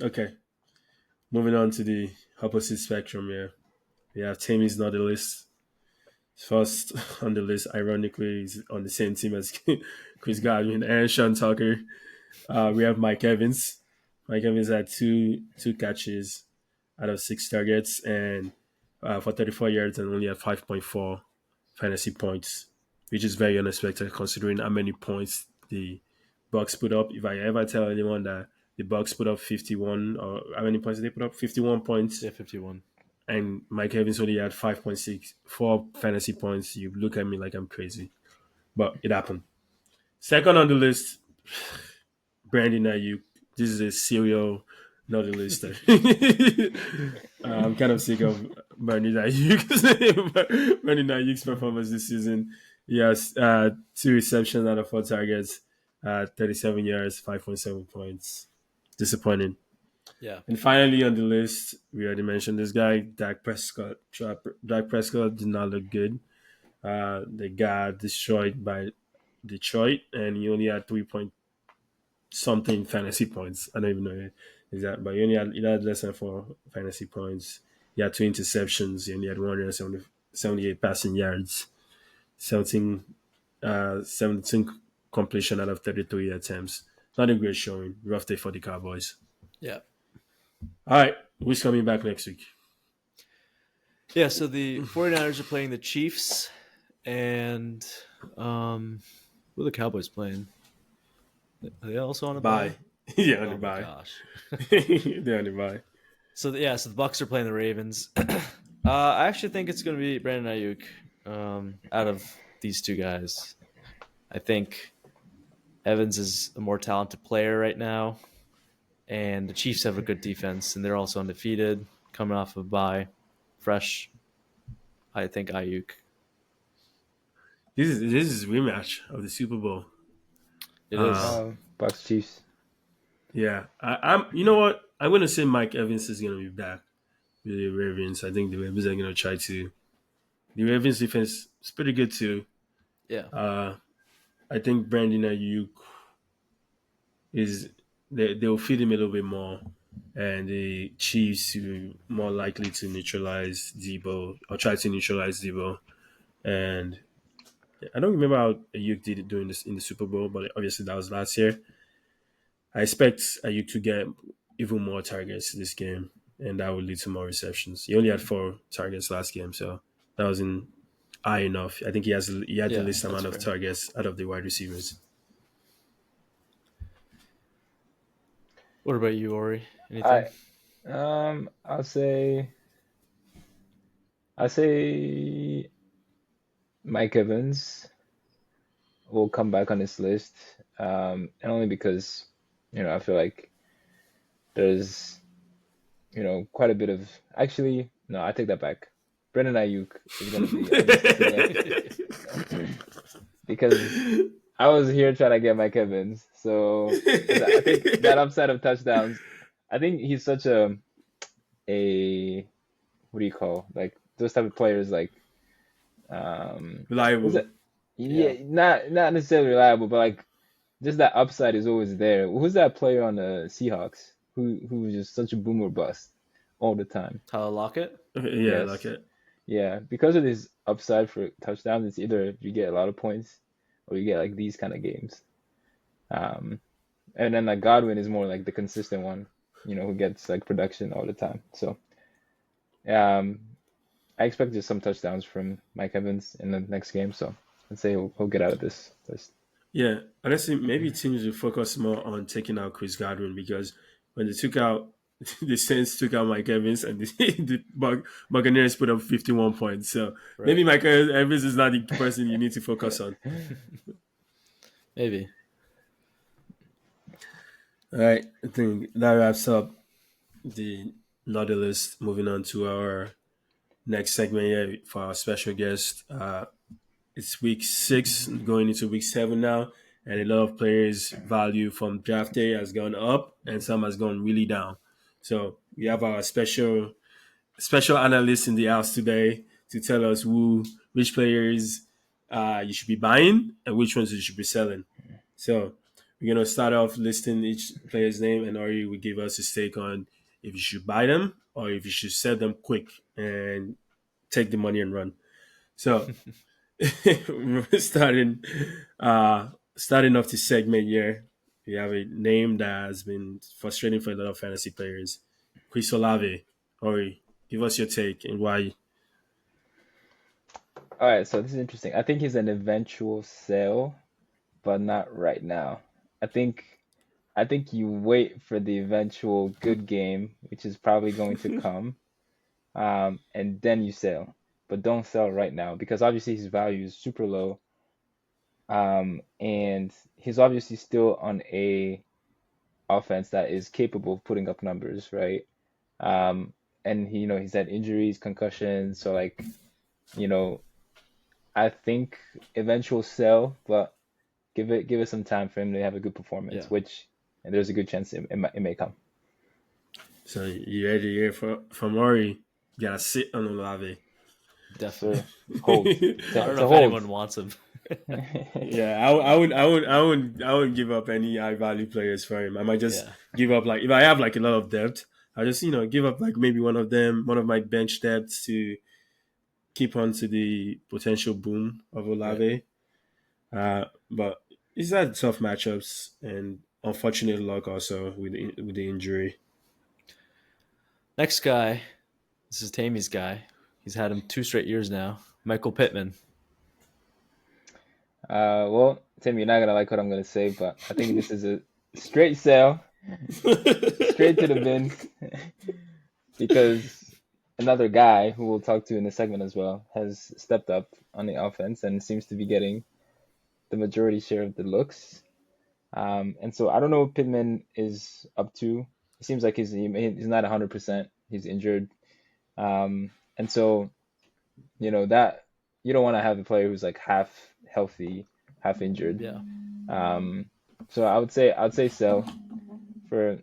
Okay. Moving on to the opposite spectrum here. We have Tammy's not the list. First on the list, ironically, is on the same team as Chris Godwin and Sean Tucker. We have Mike Evans. Mike Evans had two catches out of 6 targets and for 34 yards and only had 5.4 fantasy points, which is very unexpected considering how many points the Bucks put up. If I ever tell anyone that the Bucks put up 51, or how many points did they put up? 51 points. Yeah, 51. And Mike Evans only had 5.64 fantasy points. You look at me like I'm crazy. But it happened. Second on the list, Brandon Ayuk. This is a serial not a lister. I'm kind of sick of Brandon Ayuk's performance this season. He has 2 receptions out of 4 targets, 37 yards, 5.7 points. Disappointing. Yeah. And finally on the list, we already mentioned this guy, Dak Prescott. Dak Prescott did not look good. They got destroyed by Detroit, and he only had 3-point-something fantasy points. I don't even know exactly, but he had less than 4 fantasy points. He had 2 interceptions. He only had 178 passing yards, 17 completion out of 33 attempts. Not a great showing. Rough day for the Cowboys. Yeah. All right, who's coming back next week? Yeah, so the 49ers are playing the Chiefs, and who are the Cowboys playing? Are they also on a bye? Bye. Yeah, on Oh the my bye. gosh. They're on the bye. So the Bucks are playing the Ravens. I actually think it's going to be Brandon Ayuk out of these two guys. I think Evans is a more talented player right now, and the Chiefs have a good defense, and they're also undefeated, coming off of a bye, fresh. I think Ayuk. This is rematch of the Super Bowl. It is. Bucks Chiefs. Yeah, I'm. You know what? I'm gonna say Mike Evans is gonna be back with the Ravens. I think the Ravens are gonna try to. The Ravens defense is pretty good too. Yeah. I think Brandon Ayuk is they'll feed him a little bit more, and the Chiefs are more likely to neutralize Debo or try to neutralize Debo. And I don't remember how Ayuk did it during this in the Super Bowl, but obviously that was last year. I expect Ayuk to get even more targets this game, and that will lead to more receptions. He only had 4 targets last game, so that wasn't high enough. I think he had the least amount of targets out of the wide receivers. What about you, Orry? Anything? I'll say Mike Evans will come back on this list, and only because I feel like there's quite a bit of actually no, I take that back. Brendan Ayuk is gonna be on this list because I was here trying to get Mike Evans, so I think that upside of touchdowns. I think he's such a what do you call like those type of players like Reliable. Yeah, not necessarily reliable, but like just that upside is always there. Who's that player on the Seahawks who was just such a boomer bust all the time? Tyler Lockett. Yeah, like Yes. it. Yeah, because of this upside for touchdowns, it's either you get a lot of points or you get like these kind of games. Um, and then like Godwin is more like the consistent one, who gets like production all the time. So, um, I expect just some touchdowns from Mike Evans in the next game. So I'd say he'll get out of this list. Yeah, honestly, maybe teams will focus more on taking out Chris Godwin because when they took out the Saints took out Mike Evans and the Buccaneers put up 51 points. So maybe Right. Mike Evans is not the person you need to focus on. Maybe. All right, I think that wraps up the Naughty list. Moving on to our next segment here for our special guest. It's week 6, going into week 7 now, and a lot of players' value from draft day has gone up, and some has gone really down. So we have our special analyst in the house today to tell us which players you should be buying and which ones you should be selling. So we're gonna start off listing each player's name, and Ori will give us his take on if you should buy them or if you should sell them quick and take the money and run. So starting starting off this segment here, we have a name that has been frustrating for a lot of fantasy players. Chris Olave. Ori, give us your take and why. All right, so this is interesting. I think he's an eventual sale, but not right now. I think I think you wait for the eventual good game, which is probably going to come, and then you sell. But don't sell right now because obviously his value is super low, and he's obviously still on a offense that is capable of putting up numbers, right? Um, and he's had injuries, concussions, so like, you know, I think eventual sell, but give it some time for him to have a good performance, Yeah. which and there's a good chance it may come. So you ready to hear from Ori? You gotta sit on Olave. Yes, Definitely. sir. Hold. I don't It's know a if hold. anyone wants him. Yeah, I wouldn't give up any high value players for him. I might just Yeah. give up like if I have like a lot of depth, I just give up like maybe one of my bench depths to keep on to the potential boom of Right. Olave. But he's had tough matchups and unfortunate luck also with the injury. Next guy. This is Tammy's guy. He's had him 2 straight years now. Michael Pittman. Well, Tim, you're not gonna like what I'm gonna say, but I think this is a straight sale, straight to the bins, because another guy who we'll talk to in the segment as well has stepped up on the offense and seems to be getting the majority share of the looks. And so I don't know what Pittman is up to. It seems like he's not 100%. He's injured. And so that you don't want to have a player who's like half healthy, half injured. Yeah. Um, so I would say sell for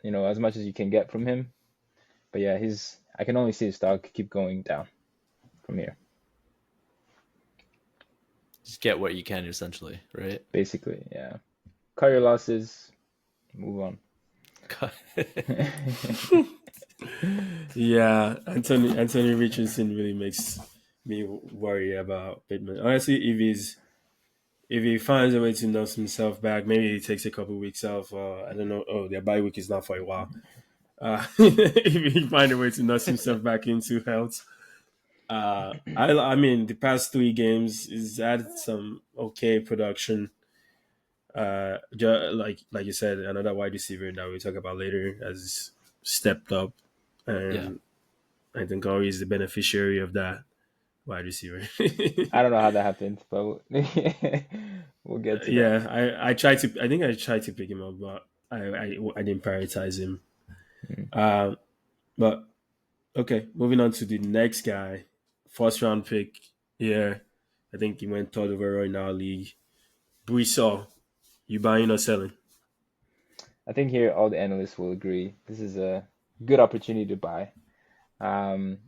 as much as you can get from him. But yeah, I can only see his stock keep going down from here. Just get what you can, essentially, right? Basically, yeah. Cut your losses, move on. Yeah, Anthony Richardson really makes me worry about Pittman. Honestly, if he finds a way to nurse himself back, maybe he takes a couple weeks off. I don't know. Oh, their bye week is not for a while. If he find a way to nurse himself back into health, I mean the past 3 games he's had some okay production. Like you said, another wide receiver that we'll talk about later has stepped up, Yeah. and I think Ori is the beneficiary of that wide receiver. I don't know how that happened, but we'll get to that. Yeah, I tried to. I think I tried to pick him up, but I didn't prioritize him. Mm. But okay, moving on to the next guy, first round pick. Yeah, I think he went third overall in our league. Brees, you buying or selling? I think here all the analysts will agree this is a good opportunity to buy. Um,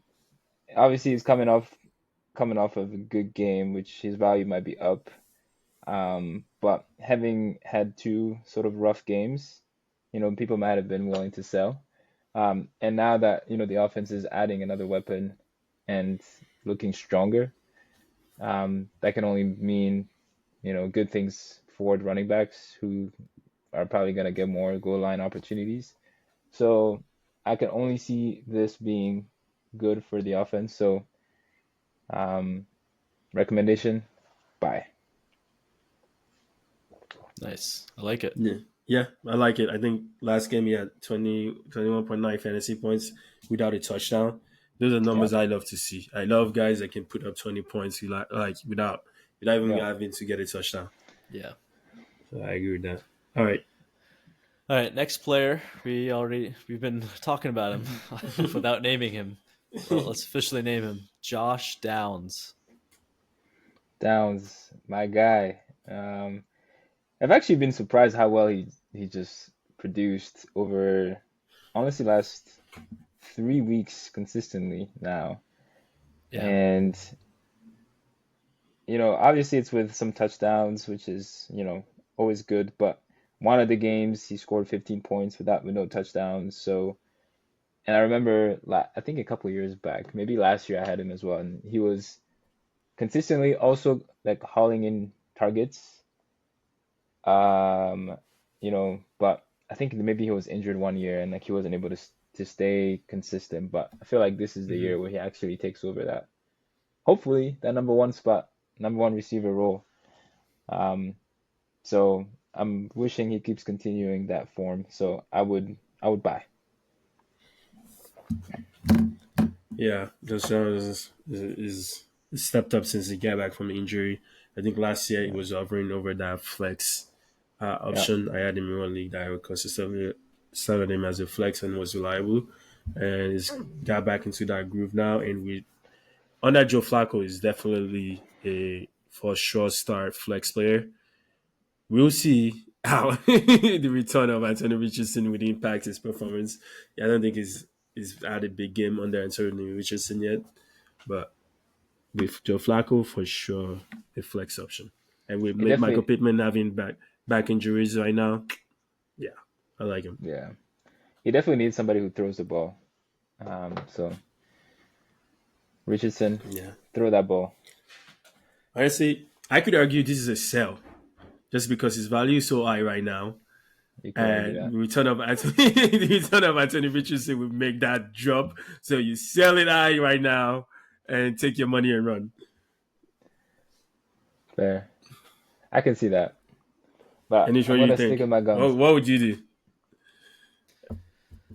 Obviously, he's coming off coming off of a good game, which his value might be up. But having had two sort of rough games, people might have been willing to sell. And now that, the offense is adding another weapon and looking stronger, that can only mean, good things for the running backs who are probably going to get more goal line opportunities. So I can only see this being good for the offense. So recommendation, buy. Nice. I like it. Yeah, I like it. I think last game he had 21.9 fantasy points without a touchdown. Those are numbers I love to see. I love guys that can put up 20 points without even having to get a touchdown. Yeah. So I agree with that. All right. All right, next player. We've been talking about him without naming him. Well, let's officially name him Josh Downs. Downs, my guy. I've actually been surprised how well he just produced over, honestly, last 3 weeks consistently now. Yeah. And, obviously it's with some touchdowns, which is, always good. But one of the games he scored 15 points with no touchdowns. So, and I remember, I think a couple of years back, maybe last year I had him as well. And he was consistently also like hauling in targets. But I think maybe he was injured one year and like he wasn't able to stay consistent. But I feel like this is the year where he actually takes over that. Hopefully that number one receiver role. So I'm wishing he keeps continuing that form. So I would buy. Yeah, Josh Downs is stepped up since he got back from injury. I think last year he was hovering over that flex option. I had him in one league that I would consistently started him as a flex and was reliable, and he's got back into that groove now. And under Joe Flacco is definitely a for sure start flex player. We'll see how the return of Anthony Richardson would impact his performance. I don't think he's had a big game under Anthony Richardson yet, but with Joe Flacco for sure a flex option. And with Michael Pittman having back injuries right now, yeah, I like him. Yeah, he definitely needs somebody who throws the ball. So Richardson, throw that ball. Honestly, I could argue this is a sell, just because his value is so high right now. And the return of Anthony Richardson will make that drop. So you sell it high right now and take your money and run. Fair. I can see that. But Anish, what do you think? Stick with my guns. What would you do?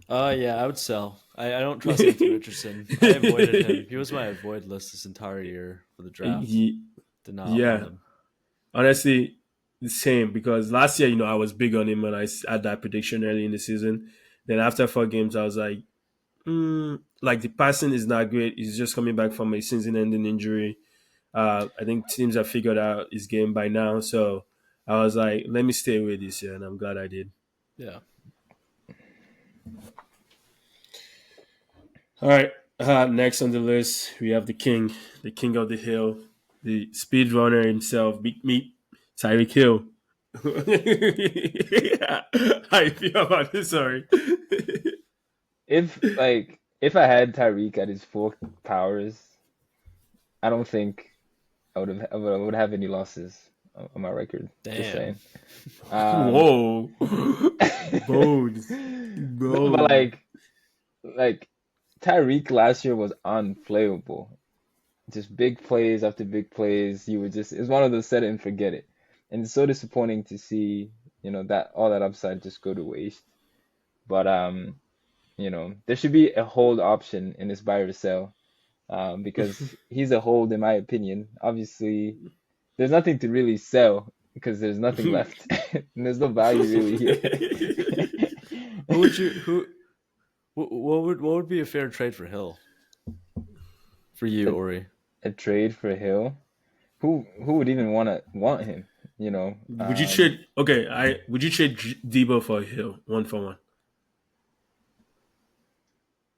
Yeah, I would sell. I don't trust Anthony Richardson. I avoided him. He was my avoid list this entire year for the draft. Did not want him. Honestly, the same, because last year, I was big on him and I had that prediction early in the season. Then after 4 games, I was like, the passing is not great. He's just coming back from a season-ending injury. I think teams have figured out his game by now. So I was like, let me stay away this year, and I'm glad I did. Yeah. All right. Next on the list, we have the king of the hill, the speed runner himself, Big Meat, Tyreek Hill. How you feel about this? Sorry. If I had Tyreek at his full powers, I don't think I would have any losses on my record. Damn. Just saying. Whoa. Bold. No, but like Tyreek last year was unplayable. Just big plays after big plays. It's one of those set it and forget it. And it's so disappointing to see, that all that upside just go to waste. But there should be a hold option in this buy or sell. Because he's a hold in my opinion. Obviously, there's nothing to really sell because there's nothing left. And there's no value really here. What would be a fair trade for Hill? For you, Orry? A trade for Hill? Who would even want him? Would you trade? Okay, would you trade Debo for Hill 1-for-1?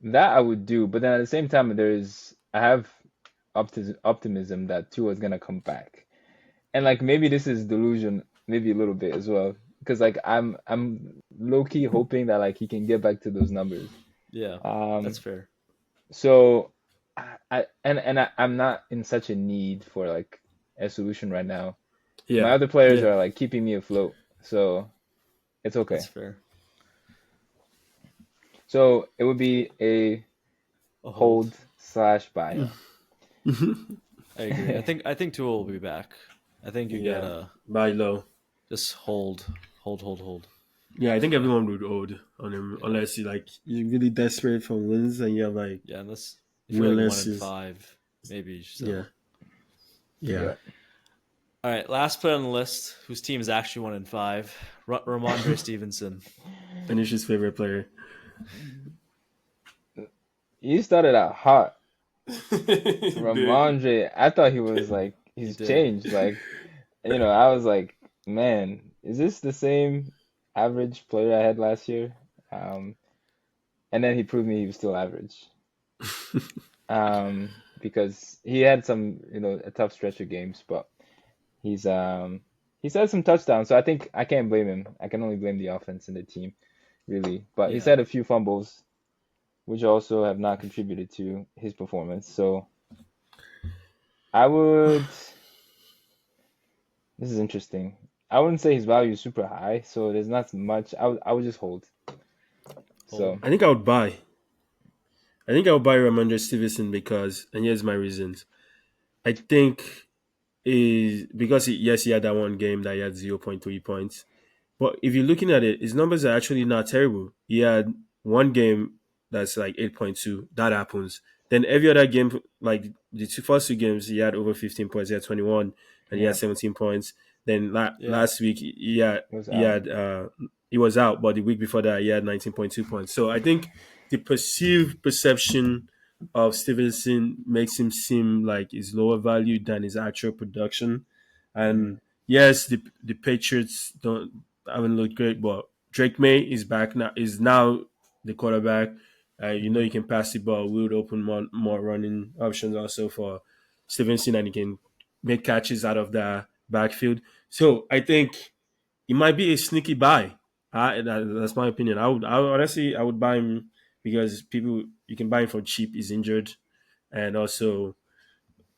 That I would do, but then at the same time, I have optimism that Tua is gonna come back. And like maybe this is delusion, maybe a little bit as well, because like I'm low key hoping that like he can get back to those numbers. Yeah, that's Um, fair. so I'm not in such a need for like a solution right now. My Yeah, other players yeah, are like keeping me afloat, so it's That's okay. fair. So it would be a A hold. hold slash buy. Yeah, I agree. I think Tua will be back. I think you yeah. gotta Buy low. just hold. Yeah, I think everyone would hold on him Yeah, unless you're really desperate for wins and you have like yeah. Unless if you're like one winless in is five, maybe you should yeah, sell. yeah. Yeah. All right, last player on the list whose team is actually 1 in 5, Ramondre Stevenson. Finish's favorite player. You started out hot. Dude. Ramondre, I thought he was like He he's did. changed. Like, I was like, man, is this the same average player I had last year? Um, and then he proved me he was still average. Because he had some, a tough stretch of games, but he's he's had some touchdowns, so I think I can't blame him. I can only blame the offense and the team, really. But he's Yeah, had a few fumbles, which also have not contributed to his performance. So I would. This is interesting. I wouldn't say his value is super high, so there's not much. I would just hold. hold. So I think I would buy. I think I would buy Ramondre Stevenson because, and here's my reasons. I think is because yes, he had that one game that he had 0.3 points. But if you're looking at it, his numbers are actually not terrible. He had one game that's like 8.2. That happens. Then every other game, like the first two games, he had over 15 points. He had 21 and he had yeah, 17 points. Then Yeah, last week he had it was he out. had he was out, but the week before that he had 19.2 points. So I think the perceived perception of Stevenson makes him seem like he's lower value than his actual production. Mm, And yes, the Patriots don't haven't looked great, but Drake May is back now. Is now the quarterback. You mhm. can pass the ball. We would open more running options also for Stevenson, and he can make catches out of the backfield. So I think it might be a sneaky buy. That's my opinion. I would buy him because people you can buy him for cheap. He's injured, and also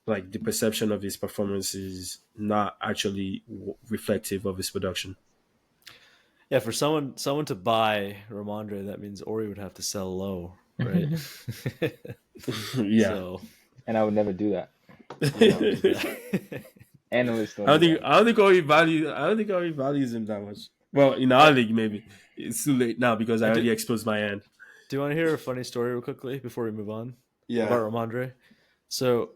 like the perception of his performance is not actually reflective of his production. yeah. For someone to buy Ramondre, that means Orry would have to sell low, right? Yeah. So And I would never do that. you don't do that. Analysts don't do that. I don't think Ori values him that much. Well, in our league maybe. It's too late now because I I do. already exposed my hand. Do you want to hear a funny story real quickly before we move on Yeah. about Ramondre? So,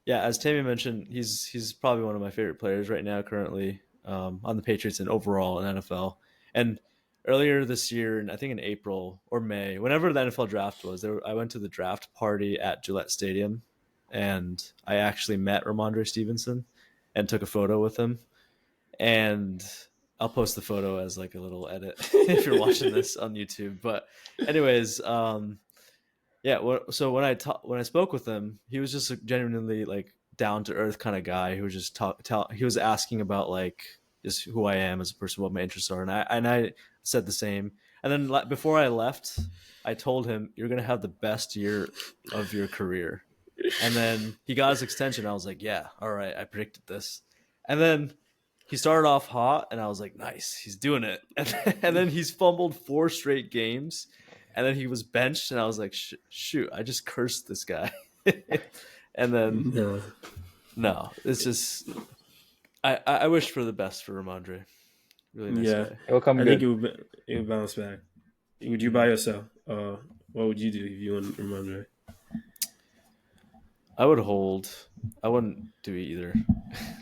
yeah, as Tammy mentioned, he's probably one of my favorite players right now, currently on the Patriots and overall in NFL. And earlier this year, and I think in April or May, whenever the NFL draft was, I went to the draft party at Gillette Stadium, and I actually met Ramondre Stevenson and took a photo with him. And I'll post the photo as like a little edit if you're watching this on YouTube. But anyways, yeah. So when I spoke with him, he was just a genuinely like down to earth kind of guy who was just he was asking about like just who I am as a person, what my interests are, and I said the same. And then before I left, I told him you're gonna have the best year of your career. And then he got his extension. I was like, yeah, all right, I predicted this. And then he started off hot, and I was like, nice, he's doing it. And then he's fumbled 4 straight games, and then he was benched, and I was like, shoot, I just cursed this guy. And then No. no, it's just I wish for the best for Ramondre. Really nice Yeah. guy. It will come I think good. it would bounce back. Would you buy yourself? What would you do if you want Ramondre? I would hold. I wouldn't do either.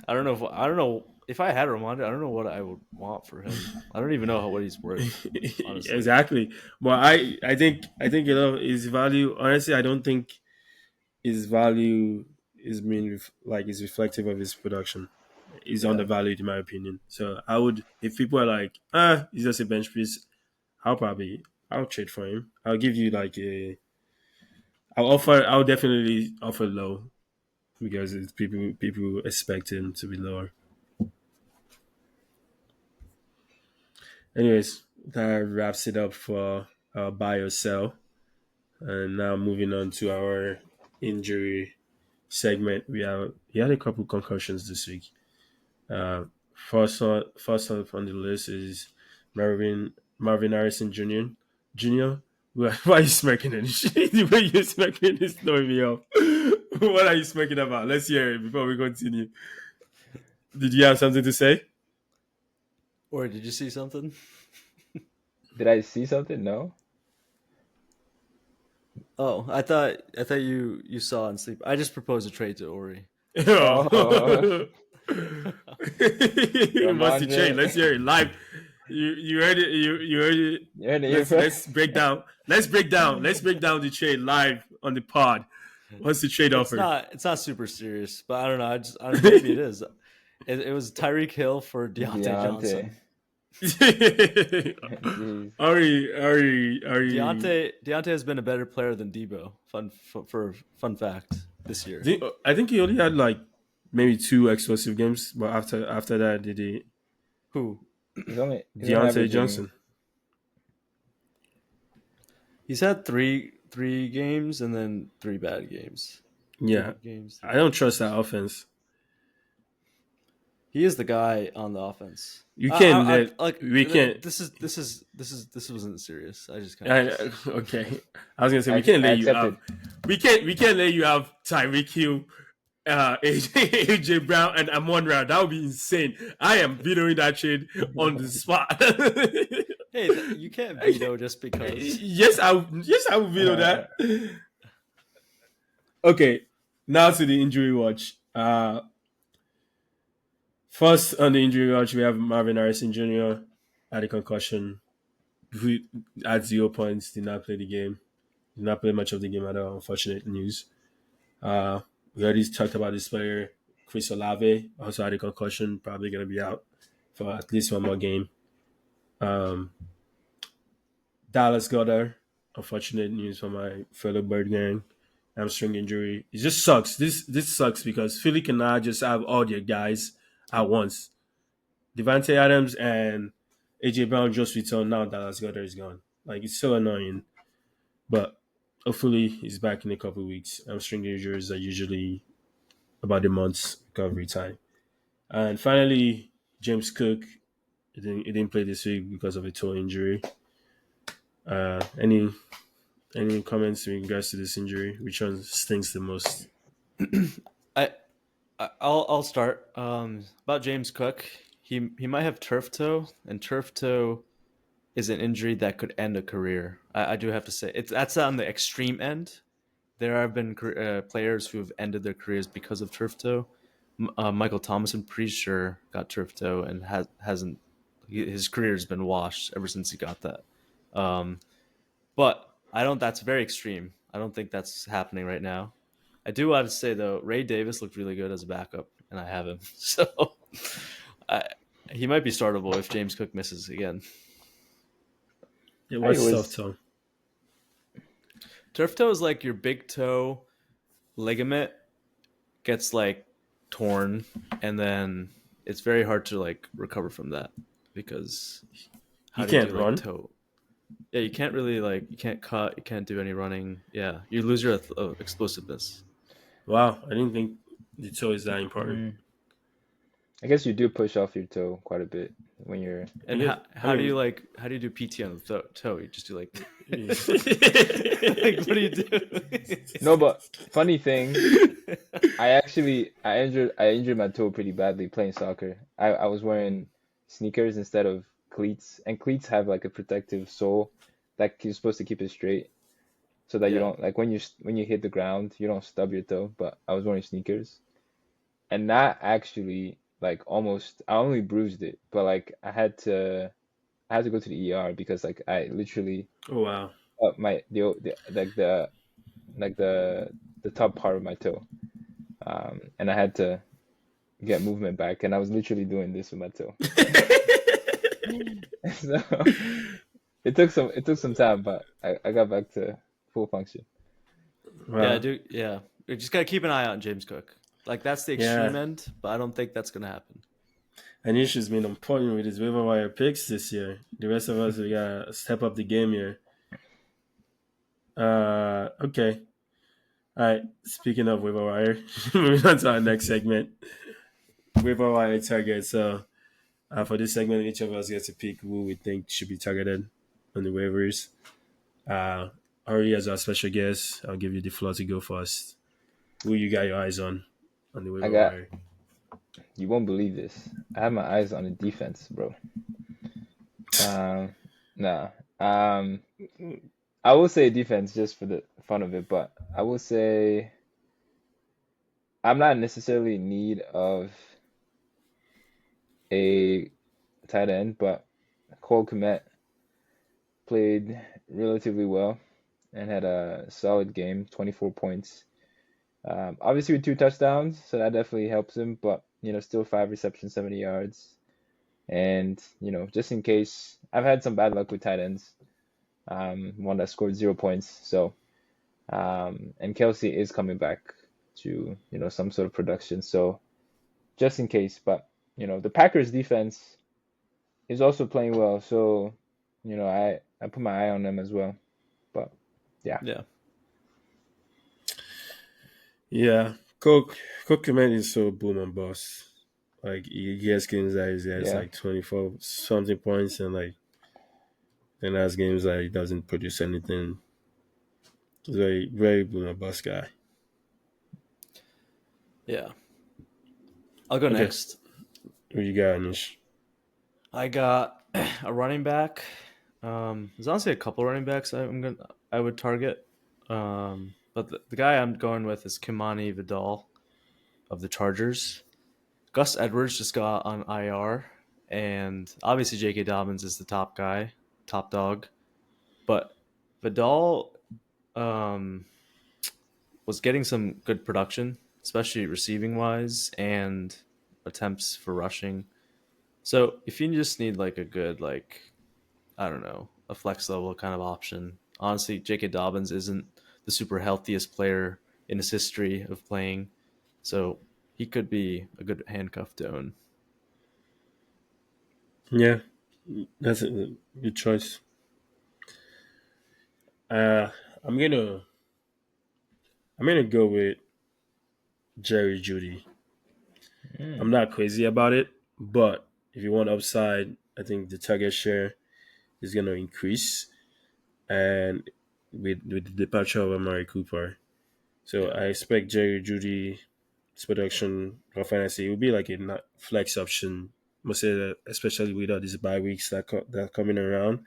I don't know if I had Ramondre. I don't know what I would want for him. I don't even know what he's worth, honestly. Exactly. But I think his value. Honestly, I don't think his value is is reflective of his production. He's Yeah, undervalued in my opinion. So I would, if people are like, he's just a bench piece, I'll trade for him. I'll give you like I'll definitely offer low. because it's people expect him to be lower. Anyways, that wraps it up for buy or sell. And now moving on to our injury segment. We had a couple concussions this week. Uh, first one on the list is Marvin Harrison Jr. Jr. Why are you smirking at this? The way you're smirking is throwing me off. What are you smirking about? Let's hear it before we continue. Did you have something to say? Or did you see something? Did I see something? No. Oh, I thought you saw on sleep. I just proposed a trade to Orry. Oh. You must be changed. Let's hear it live. You heard it. You heard it. You heard it. Let's break down. Let's break down the trade live on the pod. What's the trade offer? It's not super serious, but I don't know. Maybe it is. It was Tyreek Hill for Deontay Johnson. Orry. Deontay has been a better player than Debo. Fun fact this year. I think he only had like maybe 2 explosive games, but after that, did he? Who? Deontay Johnson. He's had three games and then 3 bad games. Yeah, I don't trust that offense. He is the guy on the offense. You can't. We can't. This wasn't serious. I just kind of. Okay. I was gonna say we can't let you have. We can't let you have Tyreek Hill, AJ Brown, and Amon Ra. That would be insane. I am vetoing that trade on the spot. Hey, you can't veto just because. Yes, I will veto that. Okay, now to the injury watch. First on the injury watch, we have Marvin Harrison Jr. had a concussion. Who at 0 points did not play the game. Did not play much of the game at all. Unfortunate news. We already talked about this player, Chris Olave, also had a concussion. Probably going to be out for at least 1 more game. Dallas Goddard, unfortunate news for my fellow Bird gang. Hamstring injury. It just sucks. This sucks because Philly cannot just have all their guys at once. Devontae Adams and AJ Brown just returned. Now Dallas Goddard is gone. Like, it's so annoying. But hopefully he's back in a couple of weeks. Hamstring injuries are usually about a month's recovery time. And finally, James Cook. He didn't play this week because of a toe injury. Any comments in regards to this injury? Which one stings the most? I'll start. About James Cook, he might have turf toe, and turf toe is an injury that could end a career. I do have to say that's on the extreme end. There have been players who have ended their careers because of turf toe. Michael Thomas, I'm pretty sure, got turf toe and hasn't. His career has been washed ever since he got that. But that's very extreme. I don't think that's happening right now. I do want to say, though, Ray Davis looked really good as a backup, and I have him. So he might be startable if James Cook misses again. It was soft toe. Turf toe is like your big toe ligament gets like torn, and then it's very hard to like recover from that because you can't run. Toe? Yeah, you can't really you can't cut, you can't do any running. Yeah, you lose your explosiveness. Wow, I didn't think the toe is that important. I guess you do push off your toe quite a bit when you're. And how do you do PT on the toe? You just do like what do you do? No, but funny thing, I injured my toe pretty badly playing soccer. I was wearing sneakers instead of cleats, and cleats have like a protective sole that you're supposed to keep it straight, so that you don't when you hit the ground you don't stub your toe. But I was wearing sneakers, and that actually I only bruised it, but I had to go to the ER because I literally the top part of my toe, and I had to get movement back, and I was literally doing this with my toe. So it took some time, but I got back to full function. Wow. Yeah, you just gotta keep an eye on James Cook. Like that's the extreme end, but I don't think that's gonna happen. Anisha's been on point with his waiver wire picks this year. The rest of us, we gotta step up the game here. Okay. All right. Speaking of waiver wire, moving on to our next segment, waiver wire target. So, for this segment, each of us gets to pick who we think should be targeted on the waivers. Orry, as our special guest, I'll give you the floor to go first. Who you got your eyes on the waiver wire? You won't believe this. I have my eyes on the defense, bro. Nah. I will say defense just for the fun of it, but I will say I'm not necessarily in need of a tight end, but Cole Kmet played relatively well and had a solid game, 24 points. Obviously with 2 touchdowns, so that definitely helps him, but still 5 receptions, 70 yards. And, just in case, I've had some bad luck with tight ends. One that scored 0 points. So, and Kelsey is coming back to, some sort of production. So just in case, but, the Packers defense is also playing well. So, I put my eye on them as well, but yeah. Yeah. Coke Kmet is so boom and bust. Like he gets games that he has like 24 something points and like then has games that he doesn't produce anything. He's a very, very boom and bust guy. Yeah. I'll go next. Who you got, Anish? I got a running back. There's honestly a couple running backs I would target. But the guy I'm going with is Kimani Vidal of the Chargers. Gus Edwards just got on IR, and obviously J.K. Dobbins is the top guy, top dog. But Vidal was getting some good production, especially receiving-wise and attempts for rushing. So if you just need like a good, like, I don't know, a flex level kind of option, honestly, J.K. Dobbins isn't the super healthiest player in his history of playing. So he could be a good handcuff to own. Yeah, that's a good choice. I'm gonna go with Jerry Jeudy. I'm not crazy about it, but if you want upside, I think the target share is gonna increase, and with the departure of Amari Cooper, so I expect Jerry Jeudy's production for fantasy will be like a flex option. I must say that, especially with all these bye weeks that are coming around,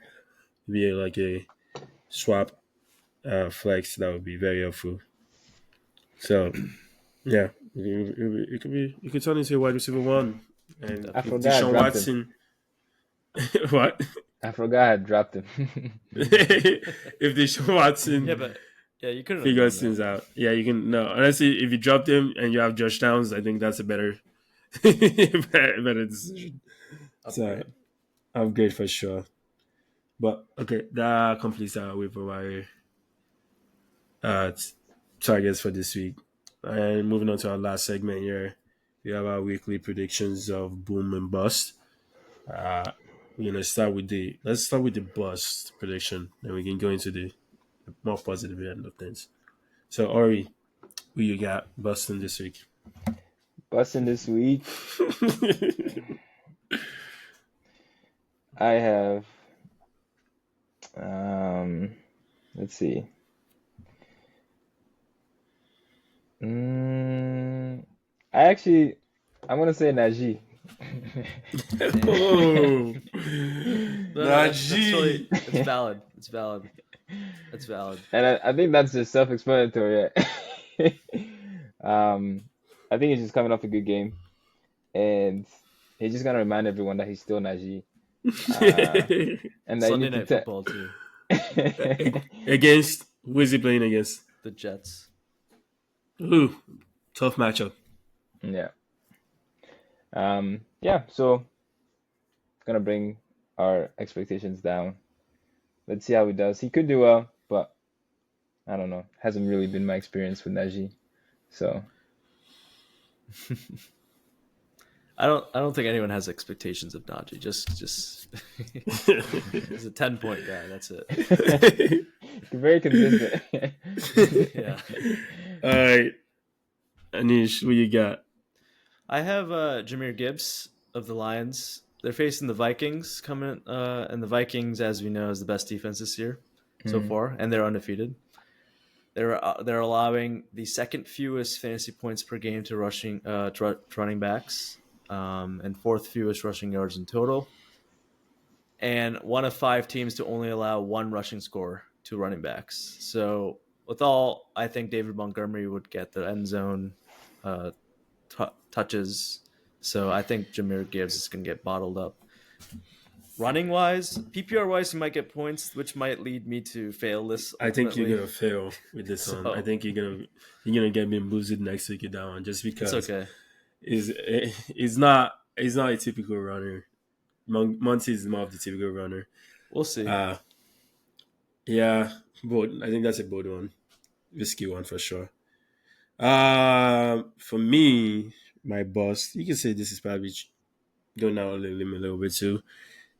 it'll be like a swap flex that would be very helpful. So, yeah, it could turn into a wide receiver 1. And I if forgot Deshaun Watson, what? I forgot I dropped him. If Deshaun Watson, you couldn't figures things out. Yeah, you can. No, honestly, if you dropped him and you have Josh Downs, I think that's a better decision. So, upgrade for sure. But okay, that completes our waiver wire targets for this week. And moving on to our last segment here, we have our weekly predictions of boom and bust. We're gonna start with the bust prediction, then we can go into the more positive end of things. So Orry, who you got busting this week? Busting this week, I have. Let's see. I'm gonna say Najee. Oh, Najee. It's valid. It's valid. It's valid. And I think that's just self-explanatory. I think he's just coming off a good game, and he's just gonna remind everyone that he's still Najee. And that Sunday Night Football too. Against who is he playing against? The Jets. Ooh, tough matchup. Yeah. So gonna bring our expectations down. Let's see how he does. He could do well, but I don't know. Hasn't really been my experience with Najee. So I don't think anyone has expectations of Najee. Just he's a 10-point guy. That's it. Very consistent. Yeah. All right, Anish, what you got? I have Jahmyr Gibbs of the Lions. They're facing the Vikings coming, and the Vikings, as we know, is the best defense this year so far, and they're undefeated. They're allowing the second fewest fantasy points per game to running backs, and fourth fewest rushing yards in total, and one of 5 teams to only allow one rushing score to running backs. So with all, I think David Montgomery would get the end zone touches. So I think Jahmyr Gibbs is going to get bottled up. Running wise, PPR wise, you might get points, which might lead me to fail this. I think you're ultimately. gonna fail with this one. So- I think you're gonna get me boosted next week with that one, just because It's okay. it's not a typical runner. Monty is more of the typical runner. We'll see. Yeah, bold. I think that's a bold one, risky one for sure. For me, my boss, you can say this is probably going out on the limb a little bit too,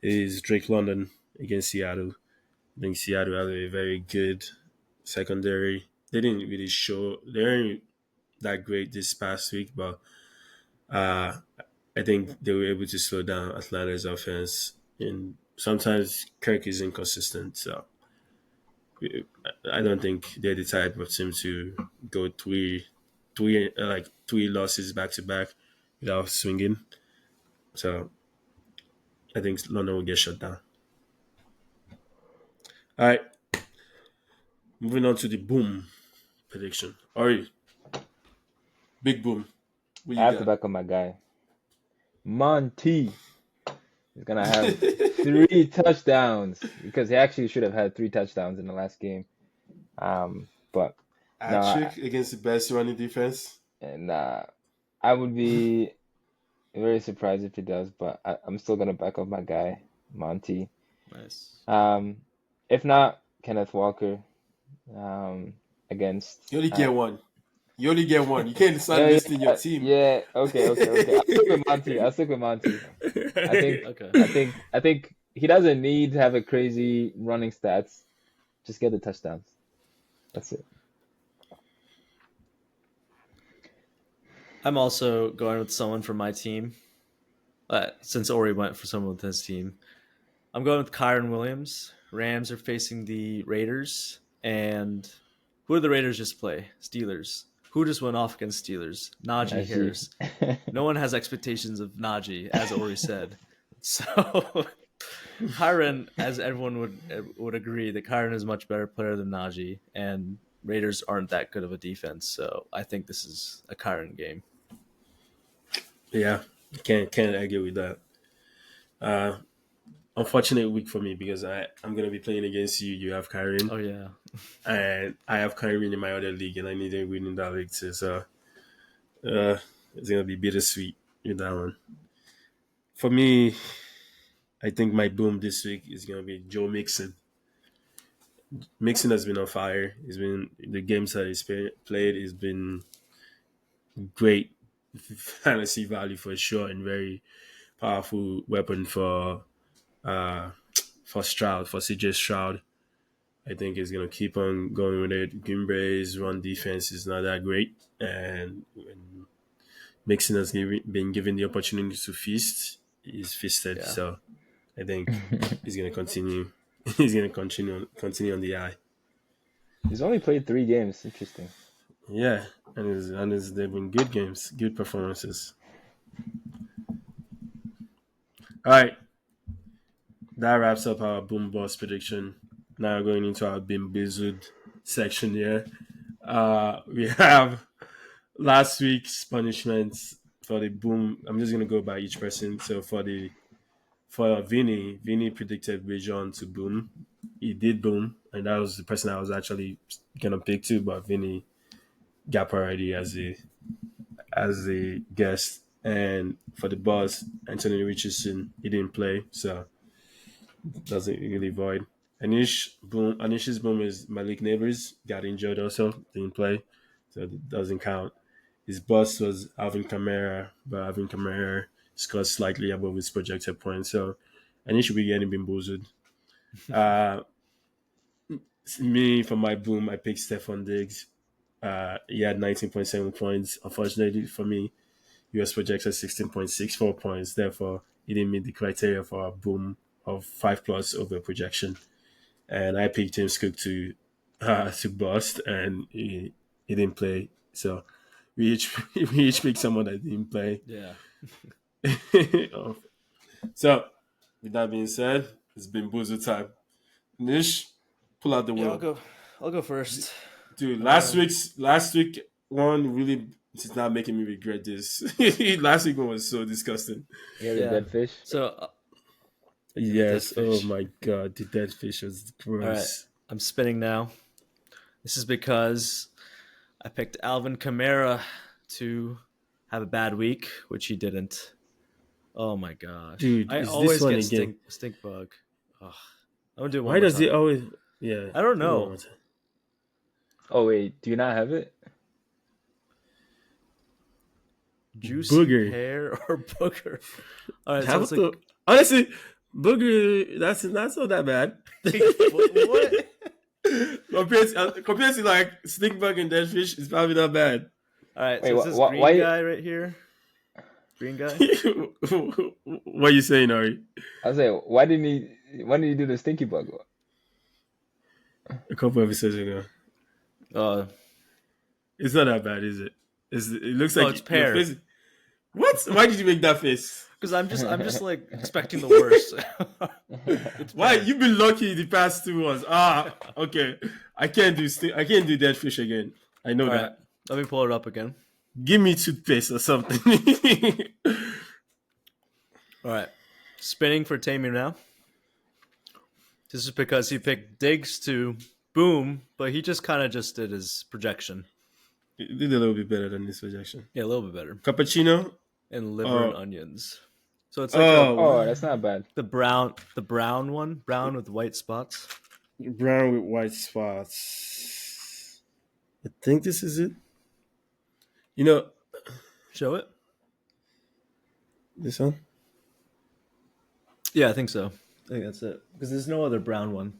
is Drake London against Seattle. I think Seattle has a very good secondary. They didn't really show, they weren't that great this past week, but I think they were able to slow down Atlanta's offense. And sometimes Kirk is inconsistent, so I don't think they're the type of team to go three losses back to back without swinging. So I think London will get shut down. All right, moving on to the boom prediction. Orry, big boom. What I you have to got? back up my guy. Monty is gonna have 3 touchdowns because he actually should have had 3 touchdowns in the last game. But no, Hat-trick against the best running defense. and I would be very surprised if he does, but I'm still gonna back up my guy, Monty. Nice. If not, Kenneth Walker against. You only get one. You only get one. You can't start Yeah, listing your team. yeah, okay. I'll stick with Monty. I think Okay. I think he doesn't need to have a crazy running stats. Just get the touchdowns. That's it. I'm also going with someone from my team. Since Orry went for someone with his team, I'm going with Kyron Williams. Rams are facing the Raiders, and who did the Raiders just play? Steelers. Who just went off against Steelers? Najee Harris. No one has expectations of Najee, as Orry said. So Kyron, as everyone would agree, that Kyron is a much better player than Najee, and Raiders aren't that good of a defense. So I think this is a Kyron game. Yeah, can't argue with that. Unfortunate week for me because I'm gonna be playing against you. You have Kyrie, Oh yeah, and I have Kyrie in my other league, and I need a win in that league too. So it's gonna be bittersweet with that one. For me, I think my boom this week is gonna be Joe Mixon. Mixon has been on fire. He's been the games that he's played. He's been great fantasy value for sure, and very powerful weapon for Stroud, for CJ Stroud. I think he's gonna keep on going with it. Green Bay's run defense is not that great, and when Mixon has been given the opportunity to feast, he's feasted. Yeah. So I think he's gonna continue. He's gonna continue on the eye. He's only played 3 games. Interesting. Yeah, and they've been good games, good performances. All right, that wraps up our boom boss prediction. Now going into our Bimbizud section here. We have last week's punishments for the boom. I'm just gonna go by each person. So for Vinny predicted Bijan to boom. He did boom, and that was the person I was actually gonna pick too, but Vinny got already as a guest. And for the boss, Anthony Richardson, he didn't play, so doesn't really void. Anish's boom is Malik Neighbors, got injured also, didn't play, so it doesn't count. His boss was Alvin Kamara, but Alvin Kamara scored slightly above his projected point. So, and he should be getting bamboozled. Uh, Me, for my boom, I picked Stephon Diggs. He had 19.7 points. Unfortunately for me, he was projected 16.64 points. Therefore, he didn't meet the criteria for a boom of 5 plus over projection. And I picked James Cook to bust, and he didn't play. So we each we each picked someone that didn't play. Yeah. So with that being said, it's been Bozo time. Nish, pull out the Yeah, wheel. I'll go first. Dude, last week one really is not making me regret this. Last week one was so disgusting. Yeah, the dead fish. So, Yes. dead Oh fish. my god, the dead fish was gross. all right, I'm spinning now. This is because I picked Alvin Kamara to have a bad week, which he didn't. Oh my gosh, Dude, I is this always one get again? stink bug. Ugh. I'm gonna do it one Why more does time. he always? Yeah, I don't know. Oh wait, do you not have it? Juicy Booger. pear or booger? All right, so Have it's to, like, honestly, Booger, that's not so that bad. what? compared to like stink bug and dead fish, it's probably not bad. All right, Wait, so it's this green why- guy right here. Green guy. What are you saying, Orry? I was like, why didn't he do the stinky bug? A couple episodes ago. It's not that bad, is it? It looks like it's pear. your face- What? Why did you make that face? Because I'm just like expecting the worst. Why? You've been lucky the past 2 ones. Okay. I can't do dead fish again. I know All that. right, let me pull it up again. Give me toothpaste or something. All right, spinning for Tammy now. This is because he picked Diggs to boom, but he just kind of just did his projection. You did a little bit better than this projection. Yeah, a little bit better. Cappuccino? And liver and onions. So it's like Oh, that's not bad. the brown one, brown with white spots. Brown with white spots. I think this is it. You know, Show it. this one? Yeah, I think so. I think that's it. Because there's no other brown one.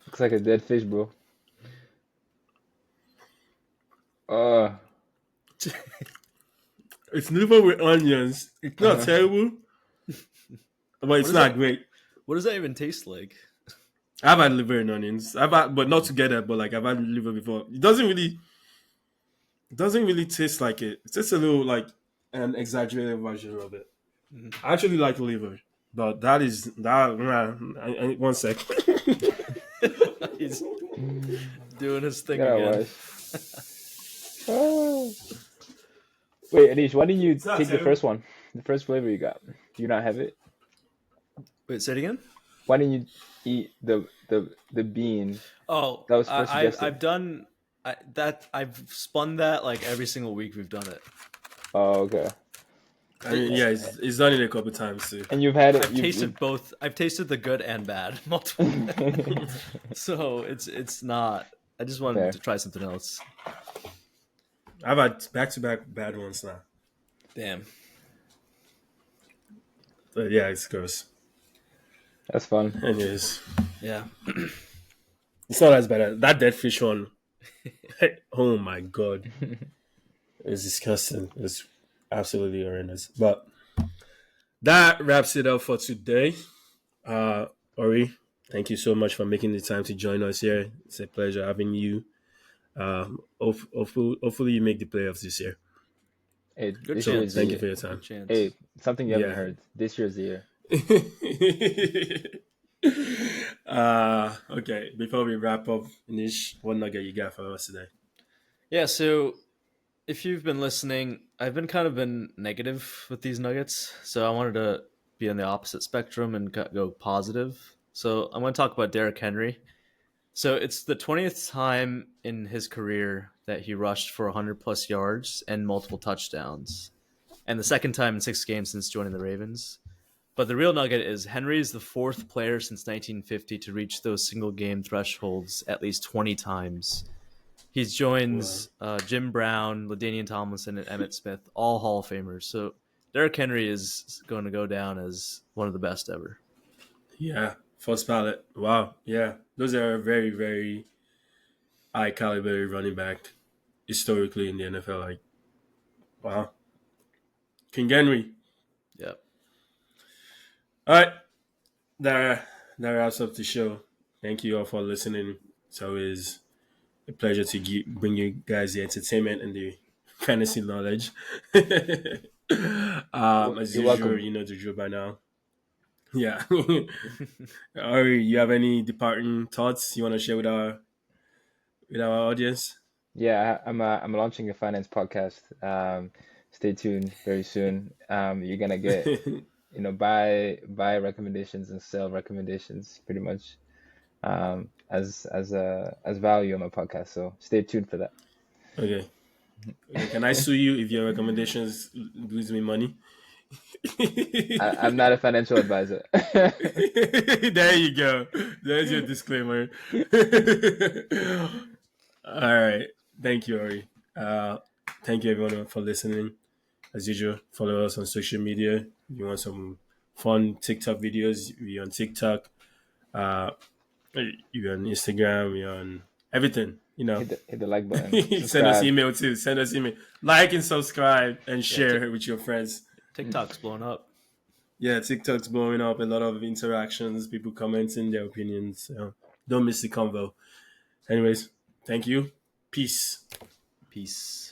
Looks like a dead fish, bro. It's liver with onions. It's not terrible, but it's is not that? great. What does that even taste like? I've had liver and onions. But not together. But like I've had liver before. It doesn't really taste like it. It's just a little like an exaggerated version of it. Mm-hmm. I actually like liver, but that is that. One sec. He's doing his thing Gotta again. watch. Oh. Wait, Anish, why didn't you not take the terrible. first one? The first flavor you got. Do you not have it? Wait, say it again. Why didn't you eat the bean? Oh, That was first suggested. I've done I've spun that like every single week we've done it. Oh, okay. I mean, yeah, it's done it a couple times too. And you've had it. I've tasted both. I've tasted the good and bad multiple times. So it's not. I just wanted Fair. to try something else. I've had back-to-back bad ones now. Damn. But yeah, it's gross. That's fun. Anyways, Yeah. it's not as bad as that dead fish one. Oh my god, it's disgusting. It's absolutely horrendous. But that wraps it up for today. Orry, thank you so much for making the time to join us here. It's a pleasure having you. Hopefully you make the playoffs this year. Hey, Good this chance. year's Thank the you for year. your time. Good chance. Hey, something you haven't Yeah. heard. This year's the year. Okay, before we wrap up, Nish, what nugget you got for us today? Yeah, so if you've been listening, I've been negative with these nuggets, so I wanted to be on the opposite spectrum and go positive. So I'm going to talk about Derrick Henry. So it's the 20th time in his career that he rushed for 100 plus yards and multiple touchdowns, and the second time in 6 games since joining the Ravens. But the real nugget is Henry is the 4th player since 1950 to reach those single game thresholds at least 20 times. He joins Jim Brown, LaDainian Tomlinson, and Emmitt Smith, all Hall of Famers. So Derrick Henry is going to go down as one of the best ever. Yeah, first ballot. Wow. Yeah, those are very, very high caliber running back historically in the NFL. Like, wow. King Henry. Yep. All right. That wraps up the show. Thank you all for listening. It's always a pleasure to bring you guys the entertainment and the fantasy knowledge. As You're usual, welcome. you know the drill by now. Yeah. Orry, you have any departing thoughts you want to share with our audience? Yeah, I'm launching a finance podcast. Stay tuned very soon. You're gonna get buy recommendations and sell recommendations pretty much as value on my podcast. So stay tuned for that. Okay. Can I sue you if your recommendations lose me money? I'm not a financial advisor. There you go. There's your disclaimer. All right. Thank you, Orry. Thank you, everyone, for listening. As usual, follow us on social media. If you want some fun TikTok videos, we're on TikTok. You're on Instagram. You're on everything. Hit the like button. Send us Subscribe. email too. Send us email. Like and subscribe and share with your friends. TikTok's blown up. Yeah, TikTok's blowing up. A lot of interactions, people commenting their opinions. So don't miss the convo. Anyways, thank you. Peace. Peace.